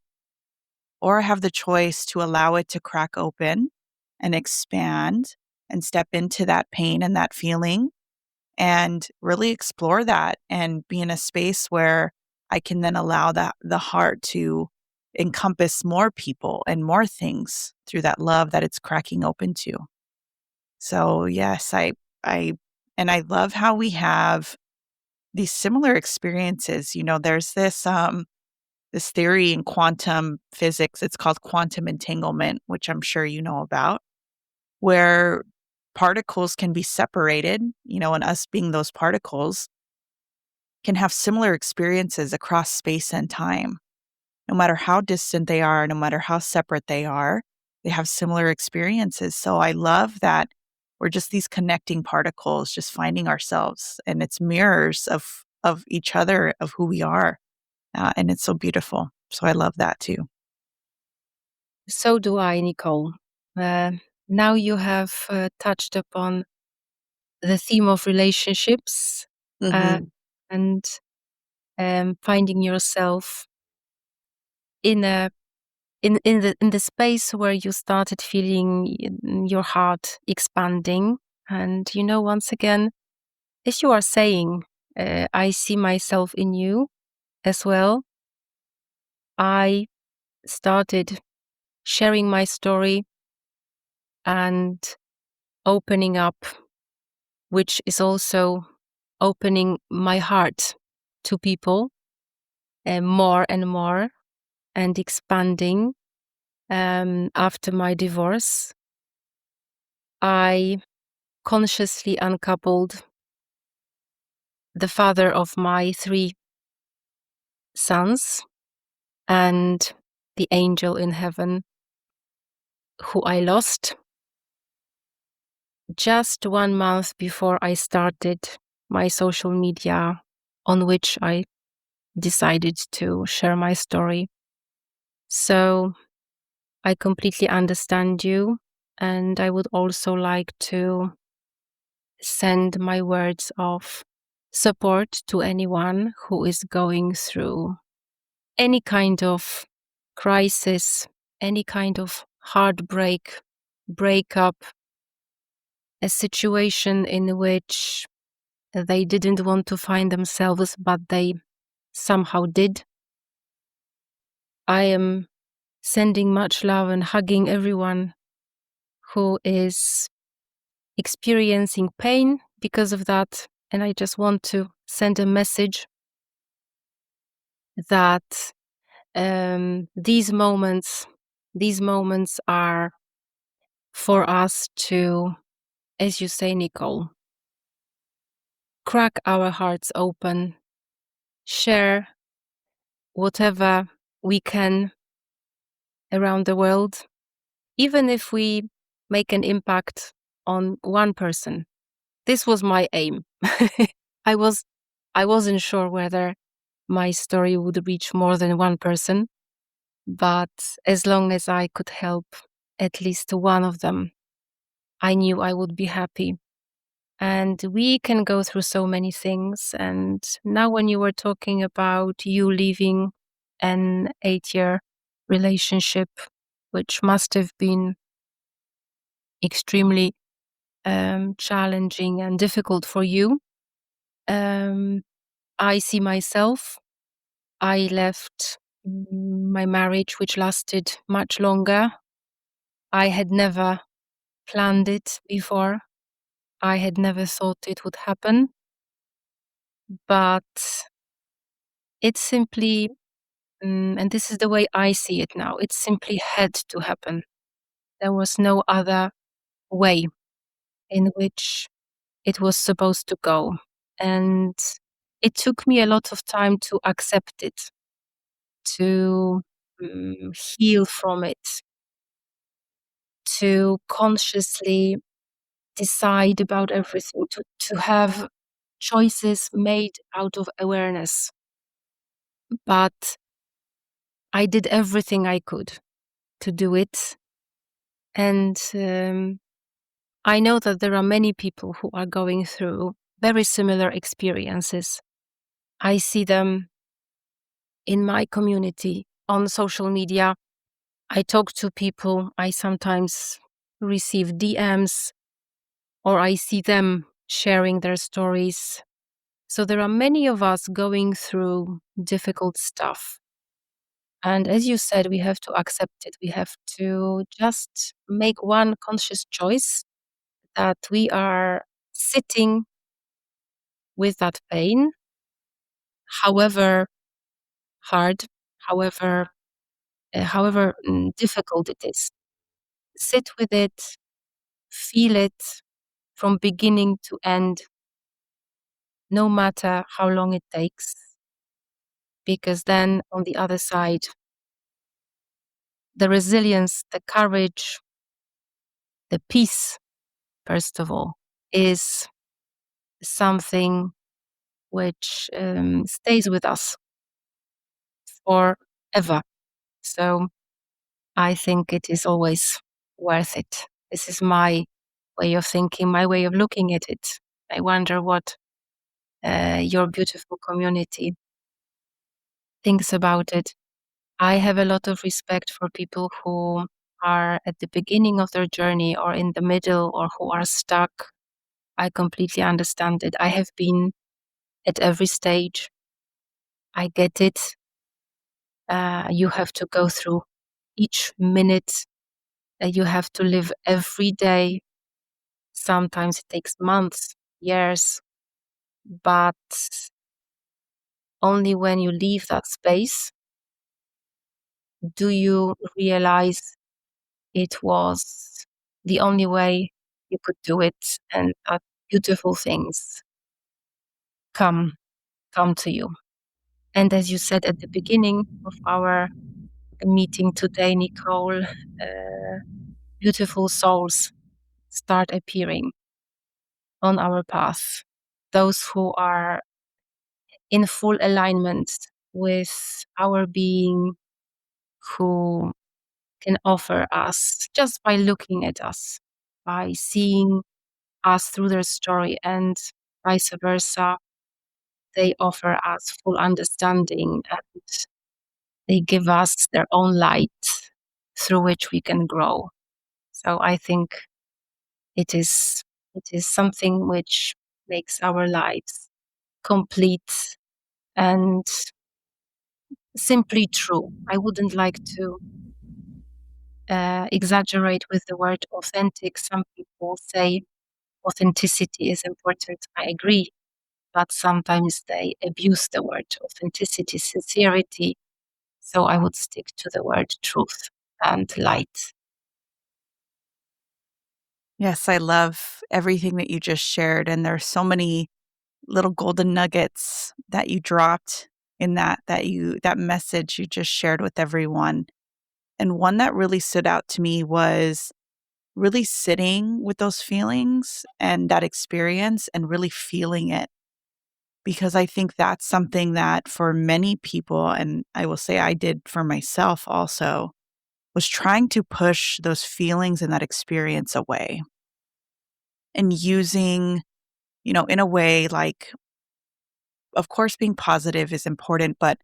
Or I have the choice to allow it to crack open and expand and step into that pain and that feeling and really explore that and be in a space where I can then allow that the heart to encompass more people and more things through that love that it's cracking open to. So yes, I and I love how we have these similar experiences. There's this theory in quantum physics, it's called quantum entanglement, which I'm sure you know about, where particles can be separated, and us being those particles can have similar experiences across space and time. No matter how distant they are, no matter how separate they have similar experiences. So I love that we're just these connecting particles, just finding ourselves, and it's mirrors of each other, of who we are, and it's so beautiful. So I love that too. So do I, Nicole. Uh, Now you have touched upon the theme of relationships, uh, Hmm. and finding yourself in a in the space where you started feeling your heart expanding. And once again, as you are saying, I see myself in you as well. I started sharing my story and opening up, which is also opening my heart to people more and more, and expanding. After my divorce, I consciously uncoupled the father of my 3 sons and the angel in heaven who I lost. just 1 month before I started my social media, on which I decided to share my story. So I completely understand you, and I would also like to send my words of support to anyone who is going through any kind of crisis, any kind of heartbreak, breakup, a situation in which they didn't want to find themselves, but they somehow did. I am sending much love and hugging everyone who is experiencing pain because of that. And I just want to send a message that these moments are for us to, as you say, Nicole, crack our hearts open, share whatever we can around the world, even if we make an impact on one person. This was my aim. I was I wasn't sure whether my story would reach more than one person, but as long as I could help at least one of them, I knew I would be happy. And we can go through so many things. And now, when you were talking about you leaving an 8-year relationship, which must have been extremely challenging and difficult for you, I see myself. I left my marriage, which lasted much longer. I had never planned it before. I had never thought it would happen, but it simply, and this is the way I see it now, it simply had to happen. There was no other way in which it was supposed to go. And it took me a lot of time to accept it, to heal from it, to consciously decide about everything, to have choices made out of awareness. But I did everything I could to do it. And I know that there are many people who are going through very similar experiences. I see them in my community on social media. I talk to people. I sometimes receive DMs, or I see them sharing their stories. So there are many of us going through difficult stuff. And as you said, we have to accept it. We have to just make one conscious choice that we are sitting with that pain, however hard, however difficult it is. Sit with it, feel it from beginning to end, no matter how long it takes, because then on the other side, the resilience, the courage, the peace, first of all, is something which stays with us forever. So I think it is always worth it. This is my way of thinking, my way of looking at it. I wonder what your beautiful community thinks about it. I have a lot of respect for people who are at the beginning of their journey or in the middle or who are stuck. I completely understand it. I have been at every stage. I get it. You have to go through each minute. You have to live every day. Sometimes it takes months, years, but only when you leave that space do you realize it was the only way you could do it, and that beautiful things come to you. And as you said at the beginning of our meeting today, Nicole, beautiful souls start appearing. on our path, those who are in full alignment with our being, who can offer us just by looking at us, by seeing us through their story, and vice versa. They offer us full understanding and they give us their own light through which we can grow. So I think it is something which makes our lives complete and simply true. I wouldn't like to exaggerate with the word authentic. Some people say authenticity is important. I agree, but sometimes they abuse the word authenticity, sincerity. So I would stick to the word truth and light. Yes, I love everything that you just shared. And there's so many little golden nuggets that you dropped in that message you just shared with everyone. And one that really stood out to me was really sitting with those feelings and that experience and really feeling it. Because I think that's something that for many people, and I will say I did for myself also, was trying to push those feelings and that experience away and using, in a way like, of course, being positive is important, but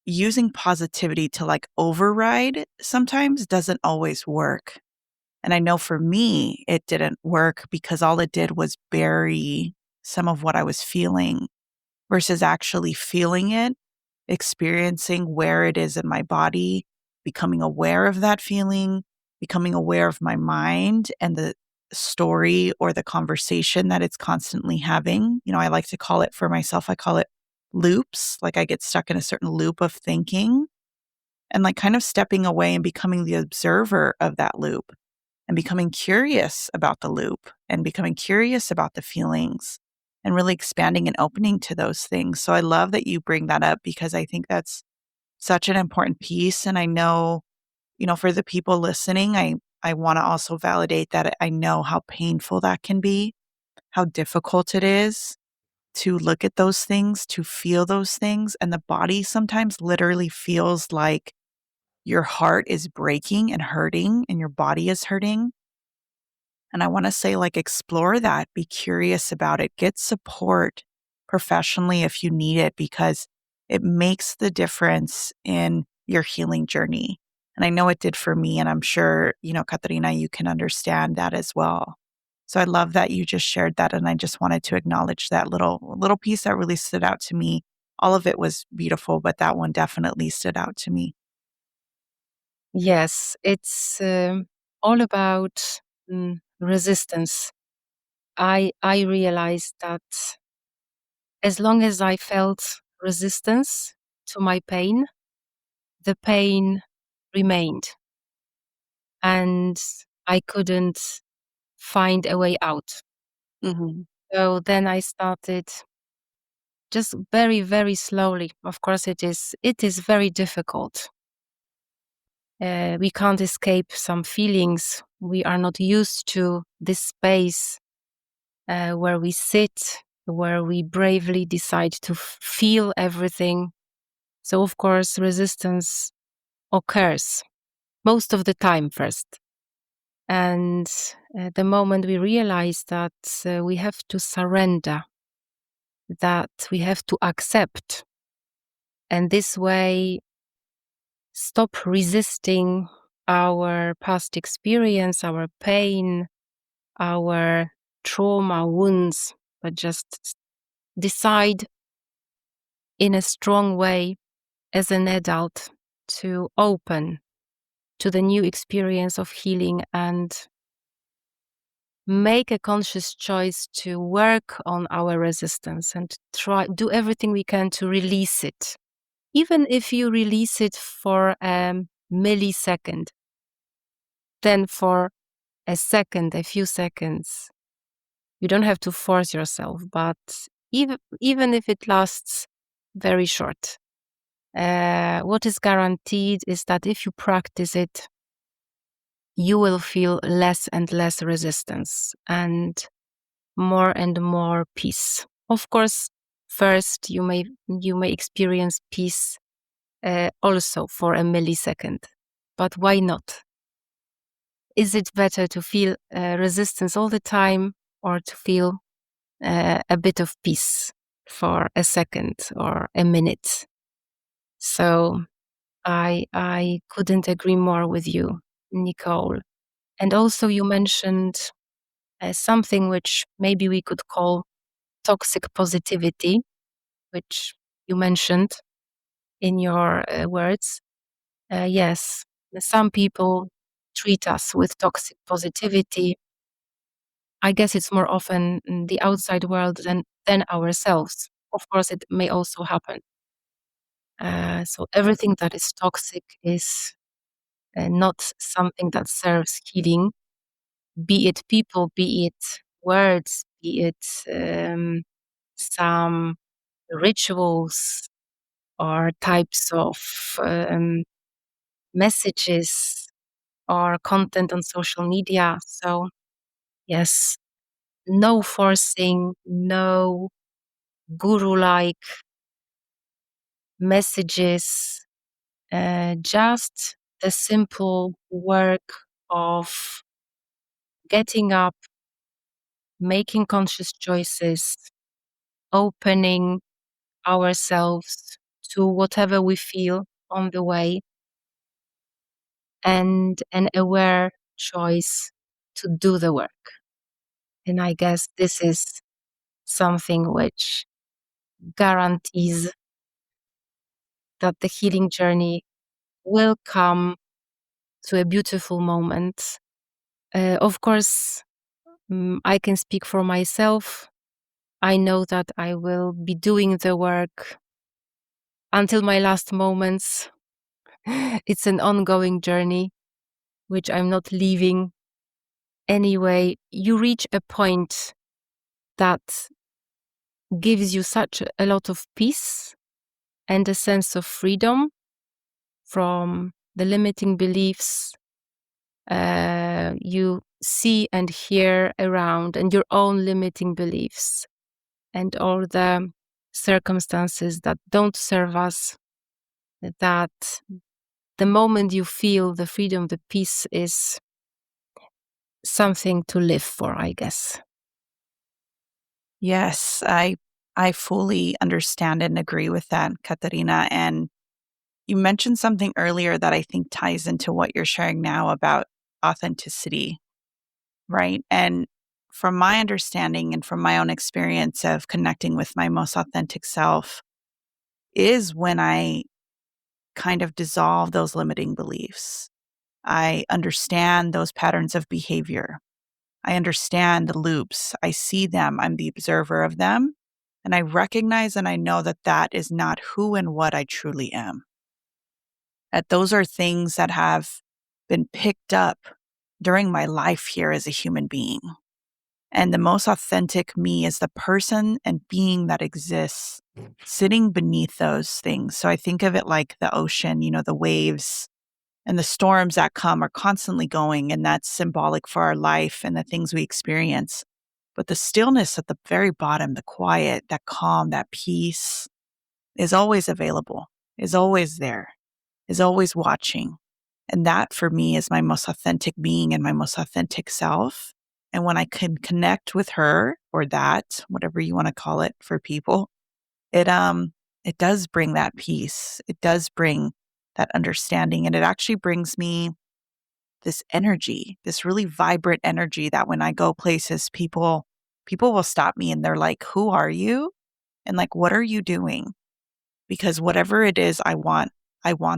using positivity to like override sometimes doesn't always work. And I know for me, it didn't work because all it did was bury some of what I was feeling versus actually feeling it, experiencing where it is in my body, becoming aware of that feeling, becoming aware of my mind and the story or the conversation that it's constantly having. I like to call it for myself, I call it loops. Like I get stuck in a certain loop of thinking and like kind of stepping away and becoming the observer of that loop and becoming curious about the loop and becoming curious about the feelings and really expanding and opening to those things. So I love that you bring that up because I think that's such an important piece. And I know, for the people listening, I want to also validate that I know how painful that can be, how difficult it is to look at those things, to feel those things. And the body sometimes literally feels like your heart is breaking and hurting and your body is hurting. And I want to say, like, explore that, be curious about it, get support professionally if you need it, because it makes the difference in your healing journey. And I know it did for me. And I'm sure, Katarina, you can understand that as well. So I love that you just shared that. And I just wanted to acknowledge that little piece that really stood out to me. All of it was beautiful, but that one definitely stood out to me. Yes, it's all about resistance. I realized that as long as I felt resistance to my pain, the pain remained, and I couldn't find a way out. Hmm. So then I started just very, very slowly. Of course, it is very difficult. We can't escape some feelings. We are not used to this space where we sit, where we bravely decide to feel everything. So, of course, resistance occurs most of the time first. And the moment we realize that we have to surrender, that we have to accept, and this way stop resisting our past experience, our pain, our trauma, wounds, but just decide in a strong way as an adult to open to the new experience of healing and make a conscious choice to work on our resistance and do everything we can to release it. Even if you release it for a millisecond, then for a second, a few seconds, you don't have to force yourself, but even if it lasts very short, what is guaranteed is that if you practice it, you will feel less and less resistance. And more and more peace. Of course, first you may experience peace also for a millisecond, but why not? Is it better to feel resistance all the time, or to feel a bit of peace for a second or a minute? So I couldn't agree more with you, Nicole. And also you mentioned something which maybe we could call toxic positivity, which you mentioned in your words. Yes, some people treat us with toxic positivity. I guess it's more often the outside world than ourselves. Of course, it may also happen. So everything that is toxic is not something that serves healing, be it people, be it words, be it some rituals or types of messages or content on social media. So, yes, no forcing, no guru like messages, just the simple work of getting up, making conscious choices, opening ourselves to whatever we feel on the way, and an aware choice to do the work. And I guess this is something which guarantees that the healing journey will come to a beautiful moment. Of course, I can speak for myself. I know that I will be doing the work until my last moments. It's an ongoing journey, which I'm not leaving. Anyway, you reach a point that gives you such a lot of peace and a sense of freedom from the limiting beliefs you see and hear around, and your own limiting beliefs, and all the circumstances that don't serve us, that the moment you feel the freedom, the peace is something to live for, I guess. Yes, I fully understand and agree with that, Katarina. And you mentioned something earlier that I think ties into what you're sharing now about authenticity, right? And from my understanding and from my own experience of connecting with my most authentic self is when I kind of dissolve those limiting beliefs. I understand those patterns of behavior. I understand the loops. I see them. I'm the observer of them. And I recognize and I know that that is not who and what I truly am. That those are things that have been picked up during my life here as a human being. And the most authentic me is the person and being that exists sitting beneath those things. So I think of it like the ocean, the waves and the storms that come are constantly going, and that's symbolic for our life and the things we experience. But the stillness at the very bottom, the quiet, that calm, that peace is always available, is always there, is always watching. And that for me is my most authentic being and my most authentic self. And when I can connect with her or that, whatever you want to call it for people, it does bring that peace. It does bring that understanding. And it actually brings me this energy, this really vibrant energy that when I go places, people will stop me and they're like, "Who are you?" And like, "What are you doing?" Because whatever it is I want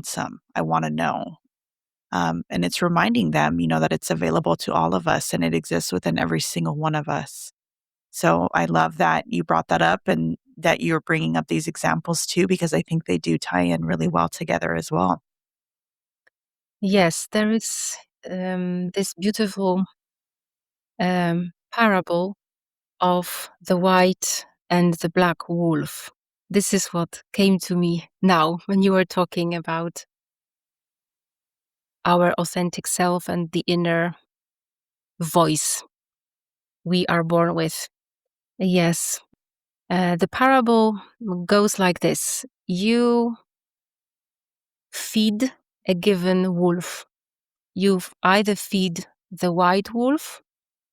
some. I want to know. And it's reminding them, that it's available to all of us and it exists within every single one of us. So I love that you brought that up and that you're bringing up these examples too, because I think they do tie in really well together as well. Yes, there is this beautiful parable of the white and the black wolf. This is what came to me now when you were talking about our authentic self and the inner voice we are born with. Yes. The parable goes like this. You feed a given wolf. You either feed the white wolf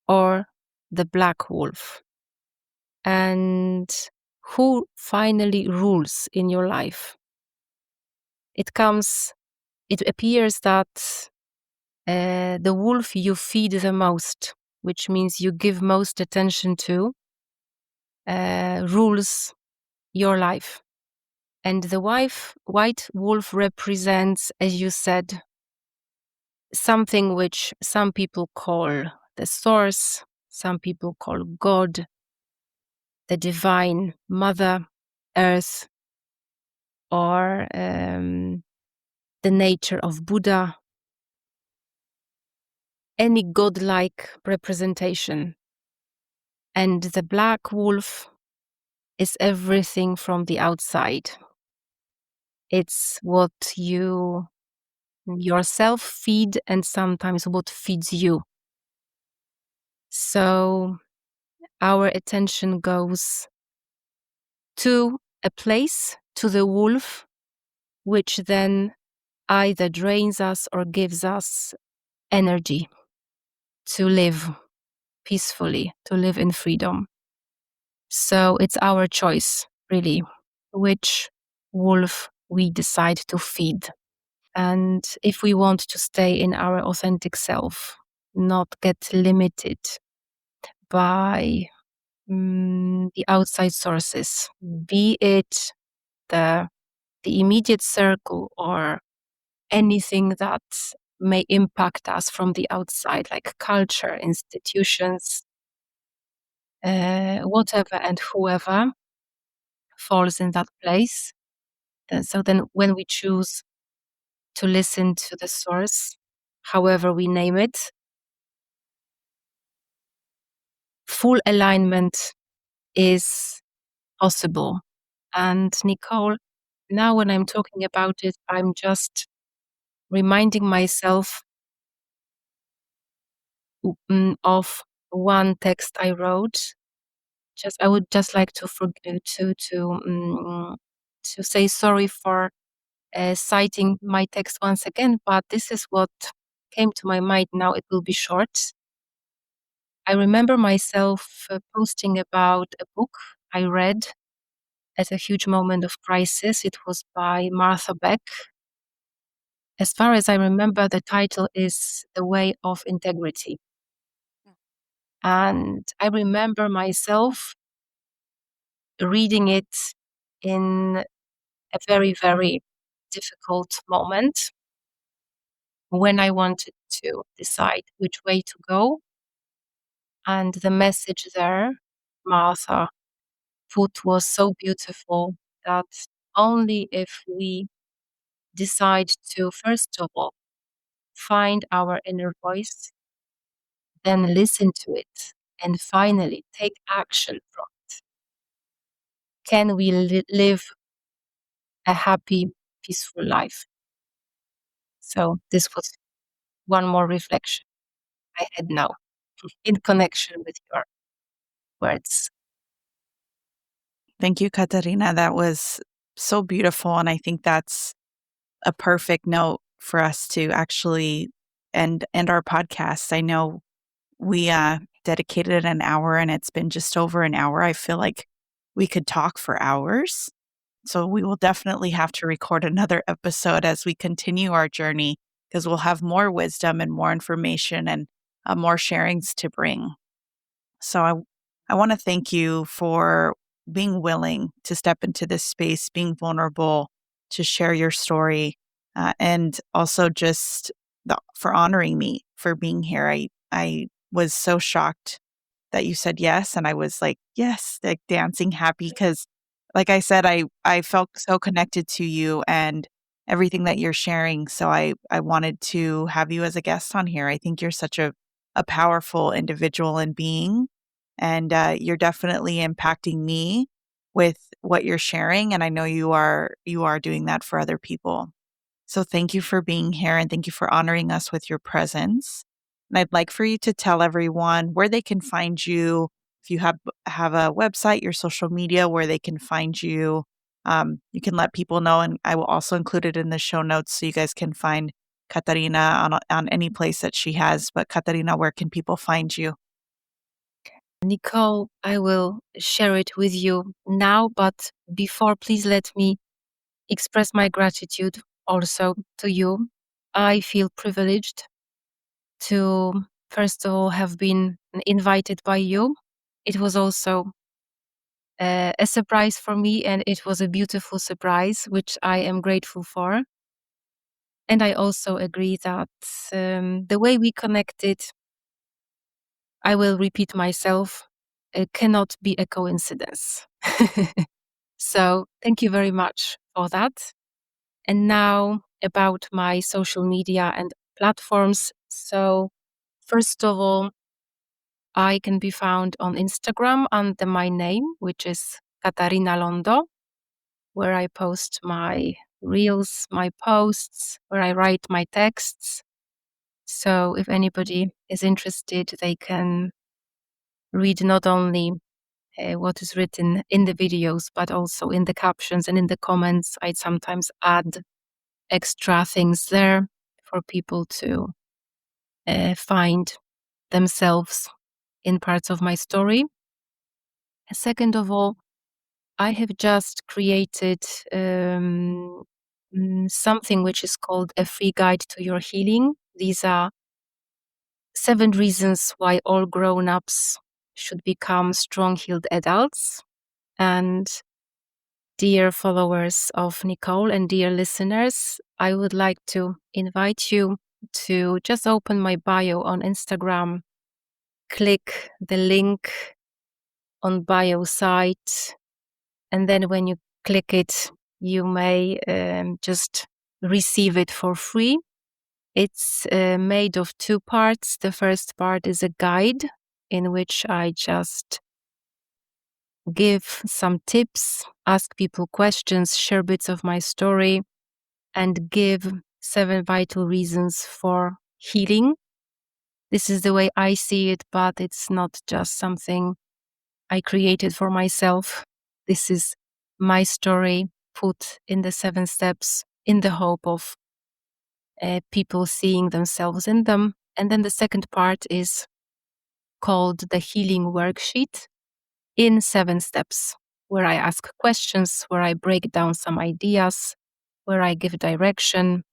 or the black wolf. And who finally rules in your life? It appears that the wolf you feed the most, which means you give most attention to, rules your life. And the white wolf represents, as you said, something which some people call the source, some people call God, the divine mother, earth, or the nature of Buddha, any godlike representation. And the black wolf is everything from the outside. It's what you yourself feed and sometimes what feeds you. So our attention goes to a place, to the wolf, which then either drains us or gives us energy to live peacefully, to live in freedom. So it's our choice, really, which wolf we decide to feed. And if we want to stay in our authentic self, not get limited by the outside sources, be it the immediate circle or anything that may impact us from the outside, like culture, institutions, whatever and whoever falls in that place. And so then when we choose to listen to the source, however we name it, full alignment is possible. And Nicole, now when I'm talking about it, I'm just reminding myself of one text I wrote. I would just like to say sorry for citing my text once again, but this is what came to my mind. Now it will be short. I remember myself posting about a book I read at a huge moment of crisis. It was by Martha Beck. As far as I remember, the title is The Way of Integrity. And I remember myself reading it in a very, very difficult moment when I wanted to decide which way to go. And the message there, Martha put, was so beautiful that only if we decide to, first of all, find our inner voice, then listen to it, and finally take action from it, can we live a happy, peaceful life. So this was one more reflection I had now in connection with your words. Thank you, Katarina. That was so beautiful. And I think that's a perfect note for us to actually end our podcast. I know we dedicated an hour and it's been just over an hour. I feel like we could talk for hours. So we will definitely have to record another episode as we continue our journey because we'll have more wisdom and more information and more sharings to bring. So I want to thank you for being willing to step into this space, being vulnerable, to share your story, and also just for honoring me for being here. I was so shocked that you said yes, and I was like, yes, like dancing happy because, like I said, I felt so connected to you and everything that you're sharing. So I wanted to have you as a guest on here. I think you're such a powerful individual and being. And you're definitely impacting me with what you're sharing. And I know you are doing that for other people. So thank you for being here and thank you for honoring us with your presence. And I'd like for you to tell everyone where they can find you, if you have a website, your social media where they can find you, you can let people know, and I will also include it in the show notes so you guys can find Katarina on any place that she has. But Katarina, where can people find you? Nicole, I will share it with you now, but before, please let me express my gratitude also to you. I feel privileged to, first of all, have been invited by you. It was also a surprise for me, and it was a beautiful surprise, which I am grateful for. And I also agree that the way we connected, I will repeat myself, cannot be a coincidence. So thank you very much for that. And now about my social media and platforms. So first of all, I can be found on Instagram under my name, which is Katarina Londo, where I post my reels, my posts, where I write my texts. So if anybody is interested, they can read not only what is written in the videos, but also in the captions and in the comments. I sometimes add extra things there for people to find themselves in parts of my story. Second of all, I have just created something which is called a free guide to your healing. These are 7 reasons why all grown-ups should become strong-healed adults. And dear followers of Nicole and dear listeners, I would like to invite you to just open my bio on Instagram, click the link on bio site, and then when you click it, you may just receive it for free. It's made of 2 parts. The first part is a guide in which I just give some tips, ask people questions, share bits of my story, and give 7 vital reasons for healing. This is the way I see it, but it's not just something I created for myself. This is my story put in the 7 steps in the hope of people seeing themselves in them. And then the second part is called the healing worksheet in 7 steps, where I ask questions, where I break down some ideas, where I give direction,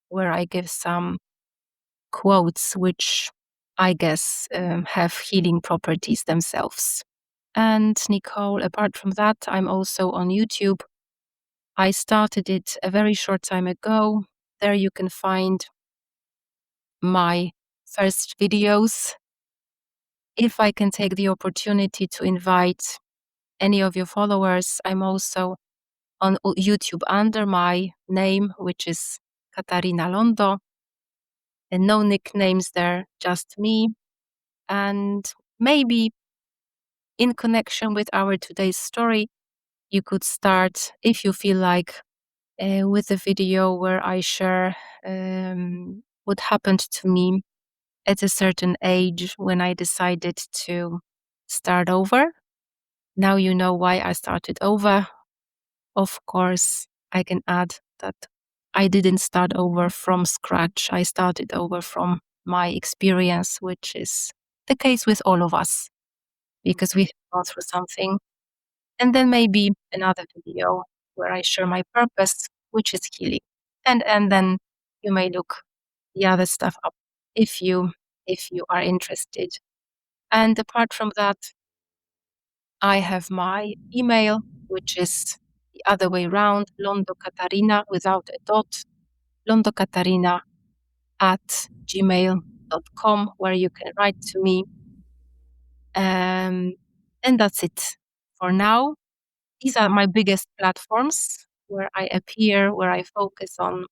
where I give some quotes, which I guess have healing properties themselves. And Nicole, apart from that, I'm also on YouTube. I started it a very short time ago. There you can find my first videos. If I can take the opportunity to invite any of your followers, I'm also on YouTube under my name, which is Katarina Londo, and no nicknames there, just me. And maybe in connection with our today's story, you could start, if you feel like, with a video where I share what happened to me at a certain age when I decided to start over. Now you know why I started over. Of course, I can add that I didn't start over from scratch. I started over from my experience, which is the case with all of us, because we have gone through something. And then maybe another video where I share my purpose, which is healing. And then you may look the other stuff up if you are interested. And apart from that, I have my email, which is the other way around, Londo Katarina without a dot, londokatarina at gmail.com, where you can write to me. And that's it for now. These are my biggest platforms where I appear, where I focus on.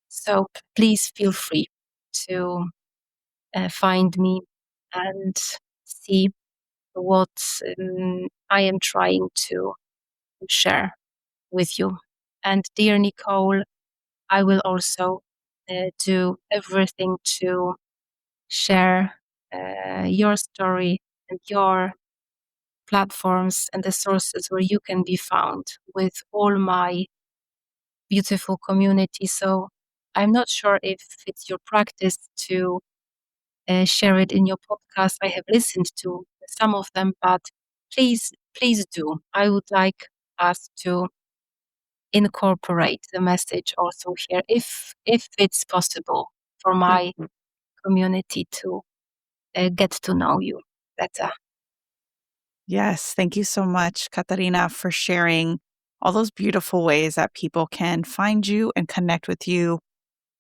So please feel free to find me and see what I am trying to share with you. And dear Nicole, I will also do everything to share your story and your platforms and the sources where you can be found with all my beautiful community. So I'm not sure if it's your practice to share it in your podcast. I have listened to some of them, but please do. I would like us to incorporate the message also here, if it's possible for my Mhm. community to get to know you better. Yes, thank you so much, Katarina, for sharing all those beautiful ways that people can find you and connect with you.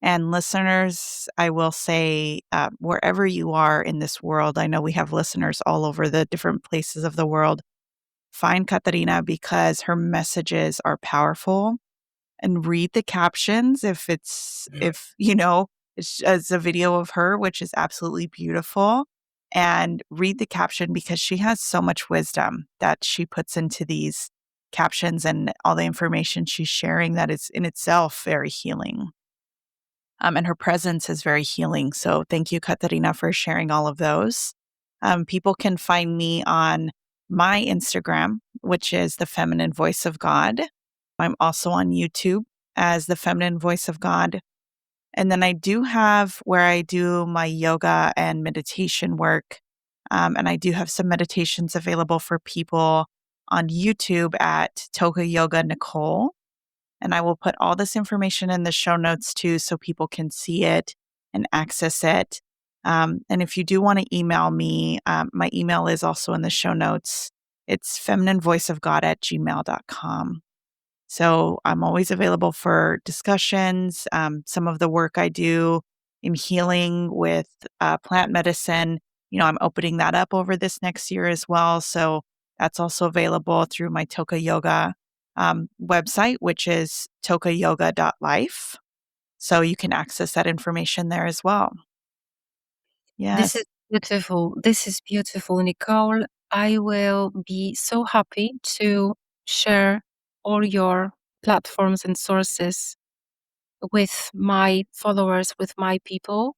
And listeners, I will say, wherever you are in this world, I know we have listeners all over the different places of the world. Find Katarina because her messages are powerful, and read the captions if it's a video of her, which is absolutely beautiful. And read the caption because she has so much wisdom that she puts into these captions and all the information she's sharing that is in itself very healing. And her presence is very healing. So thank you, Katarina, for sharing all of those. People can find me on my Instagram, which is the Feminine Voice of God. I'm also on YouTube as the Feminine Voice of God. And then I do have where I do my yoga and meditation work. And I do have some meditations available for people on YouTube at Toga Yoga Nicole. And I will put all this information in the show notes too, so people can see it and access it. And if you do want to email me, my email is also in the show notes. It's femininevoiceofgod@gmail.com. So I'm always available for discussions. Some of the work I do in healing with plant medicine, I'm opening that up over this next year as well. So that's also available through my Toka Yoga website, which is tokayoga.life. So you can access that information there as well. This is Yes. beautiful. This is beautiful, Nicole. I will be so happy to share all your platforms and sources with my followers, with my people.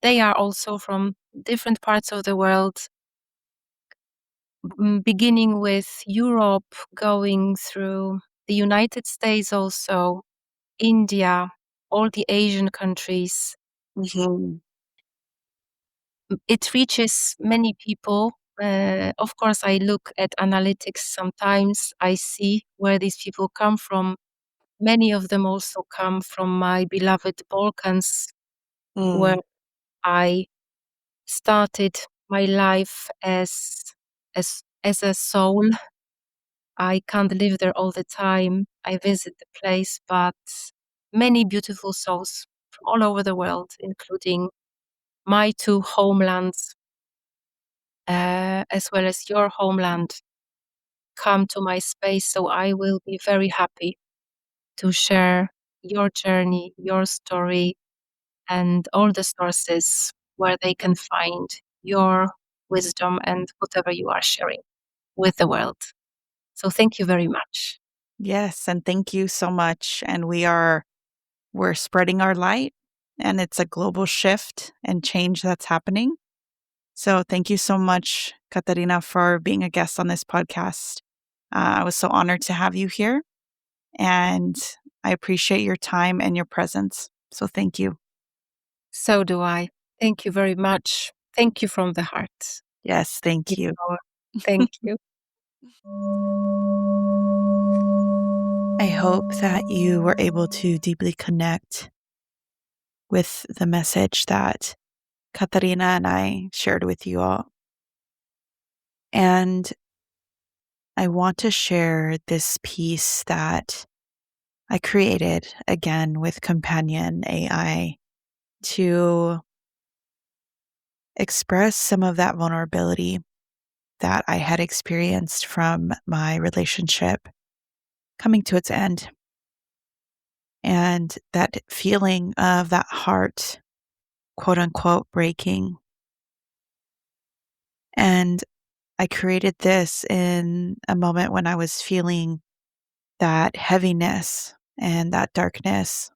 They are also from different parts of the world, beginning with Europe, going through the United States, also India, all the Asian countries. Mhm. It reaches many people. Of course, I look at analytics sometimes. I see where these people come from. Many of them also come from my beloved Balkans, where Mm. I started my life as a soul. I can't live there all the time. I visit the place, but many beautiful souls from all over the world, including my two homelands, as well as your homeland, come to my space. So I will be very happy to share your journey, your story, and all the sources where they can find your wisdom and whatever you are sharing with the world. So thank you very much. Yes. And thank you so much. And we're spreading our light, and it's a global shift and change that's happening. So thank you so much, Katarina, for being a guest on this podcast. I was so honored to have you here, and I appreciate your time and your presence. So thank you. So do I. Thank you very much. Thank you from the heart. Yes, thank you. Nicole. Thank you. I hope that you were able to deeply connect with the message that Katarina and I shared with you all. And I want to share this piece that I created again with Companion AI to express some of that vulnerability that I had experienced from my relationship coming to its end. And that feeling of that heart, quote unquote, breaking. And I created this in a moment when I was feeling that heaviness and that darkness.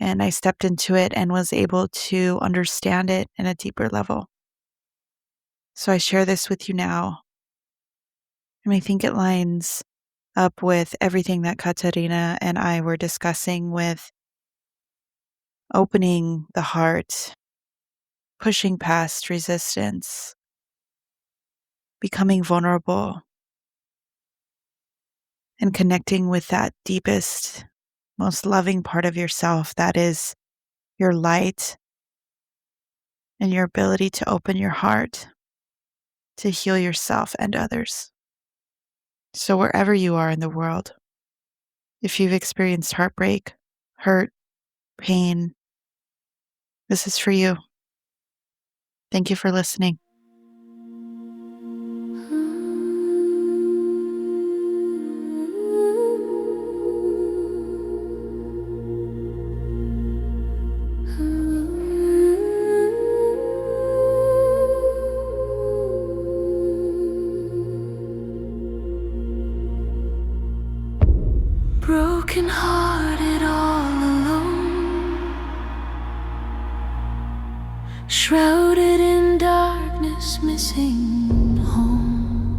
And I stepped into it and was able to understand it in a deeper level. So I share this with you now. And I think it lines up with everything that Katarina and I were discussing with opening the heart, pushing past resistance, becoming vulnerable, and connecting with that deepest, most loving part of yourself that is your light and your ability to open your heart to heal yourself and others. So, wherever you are in the world, if you've experienced heartbreak, hurt, pain, this is for you. Thank you for listening. Broken hearted all alone, shrouded in darkness, missing home,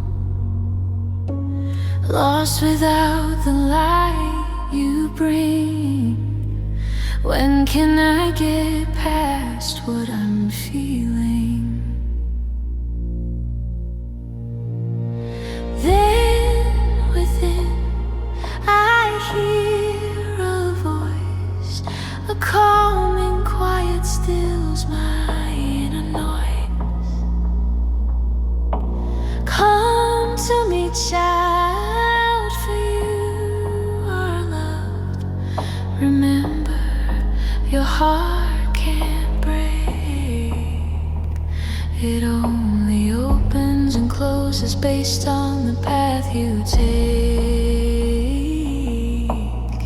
lost without the light you bring. When can I get past what I'm feeling? Then within I hear a voice, a calming quiet stills my inner noise. Come to me, child, for you are loved. Remember, your heart can't break. It only opens and closes based on the path you take.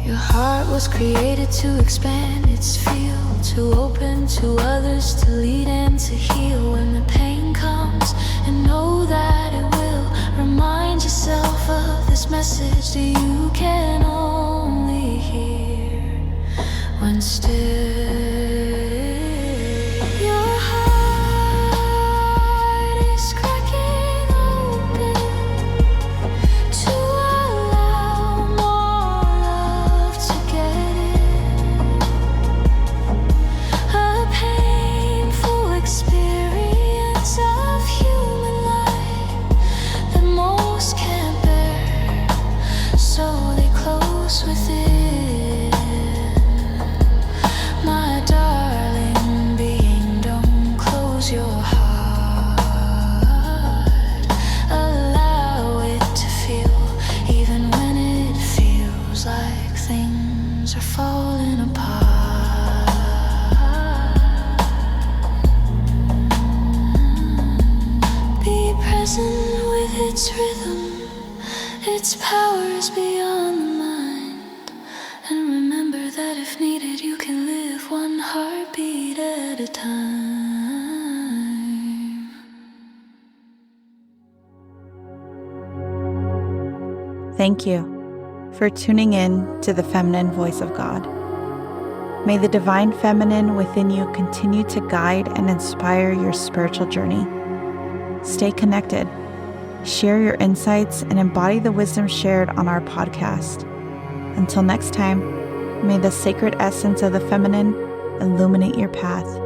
Your heart was created to expand its field, to open to others, to lead and to heal. When the pain comes, and know that it will, remind yourself of this message that you can only hear when still. Your heart is cracking open to allow more love to get in. A painful experience of human life that most can't bear, so they close within. My darling being, don't close your heart. Allow it to feel, even when it feels like things are falling apart. Be present with its rhythm, its power is beyond the mind. And remember that if needed, you can live one heartbeat at a time. Thank you for tuning in to the feminine voice of God. May the divine feminine within you continue to guide and inspire your spiritual journey. Stay connected, share your insights, and embody the wisdom shared on our podcast. Until next time, may the sacred essence of the feminine illuminate your path.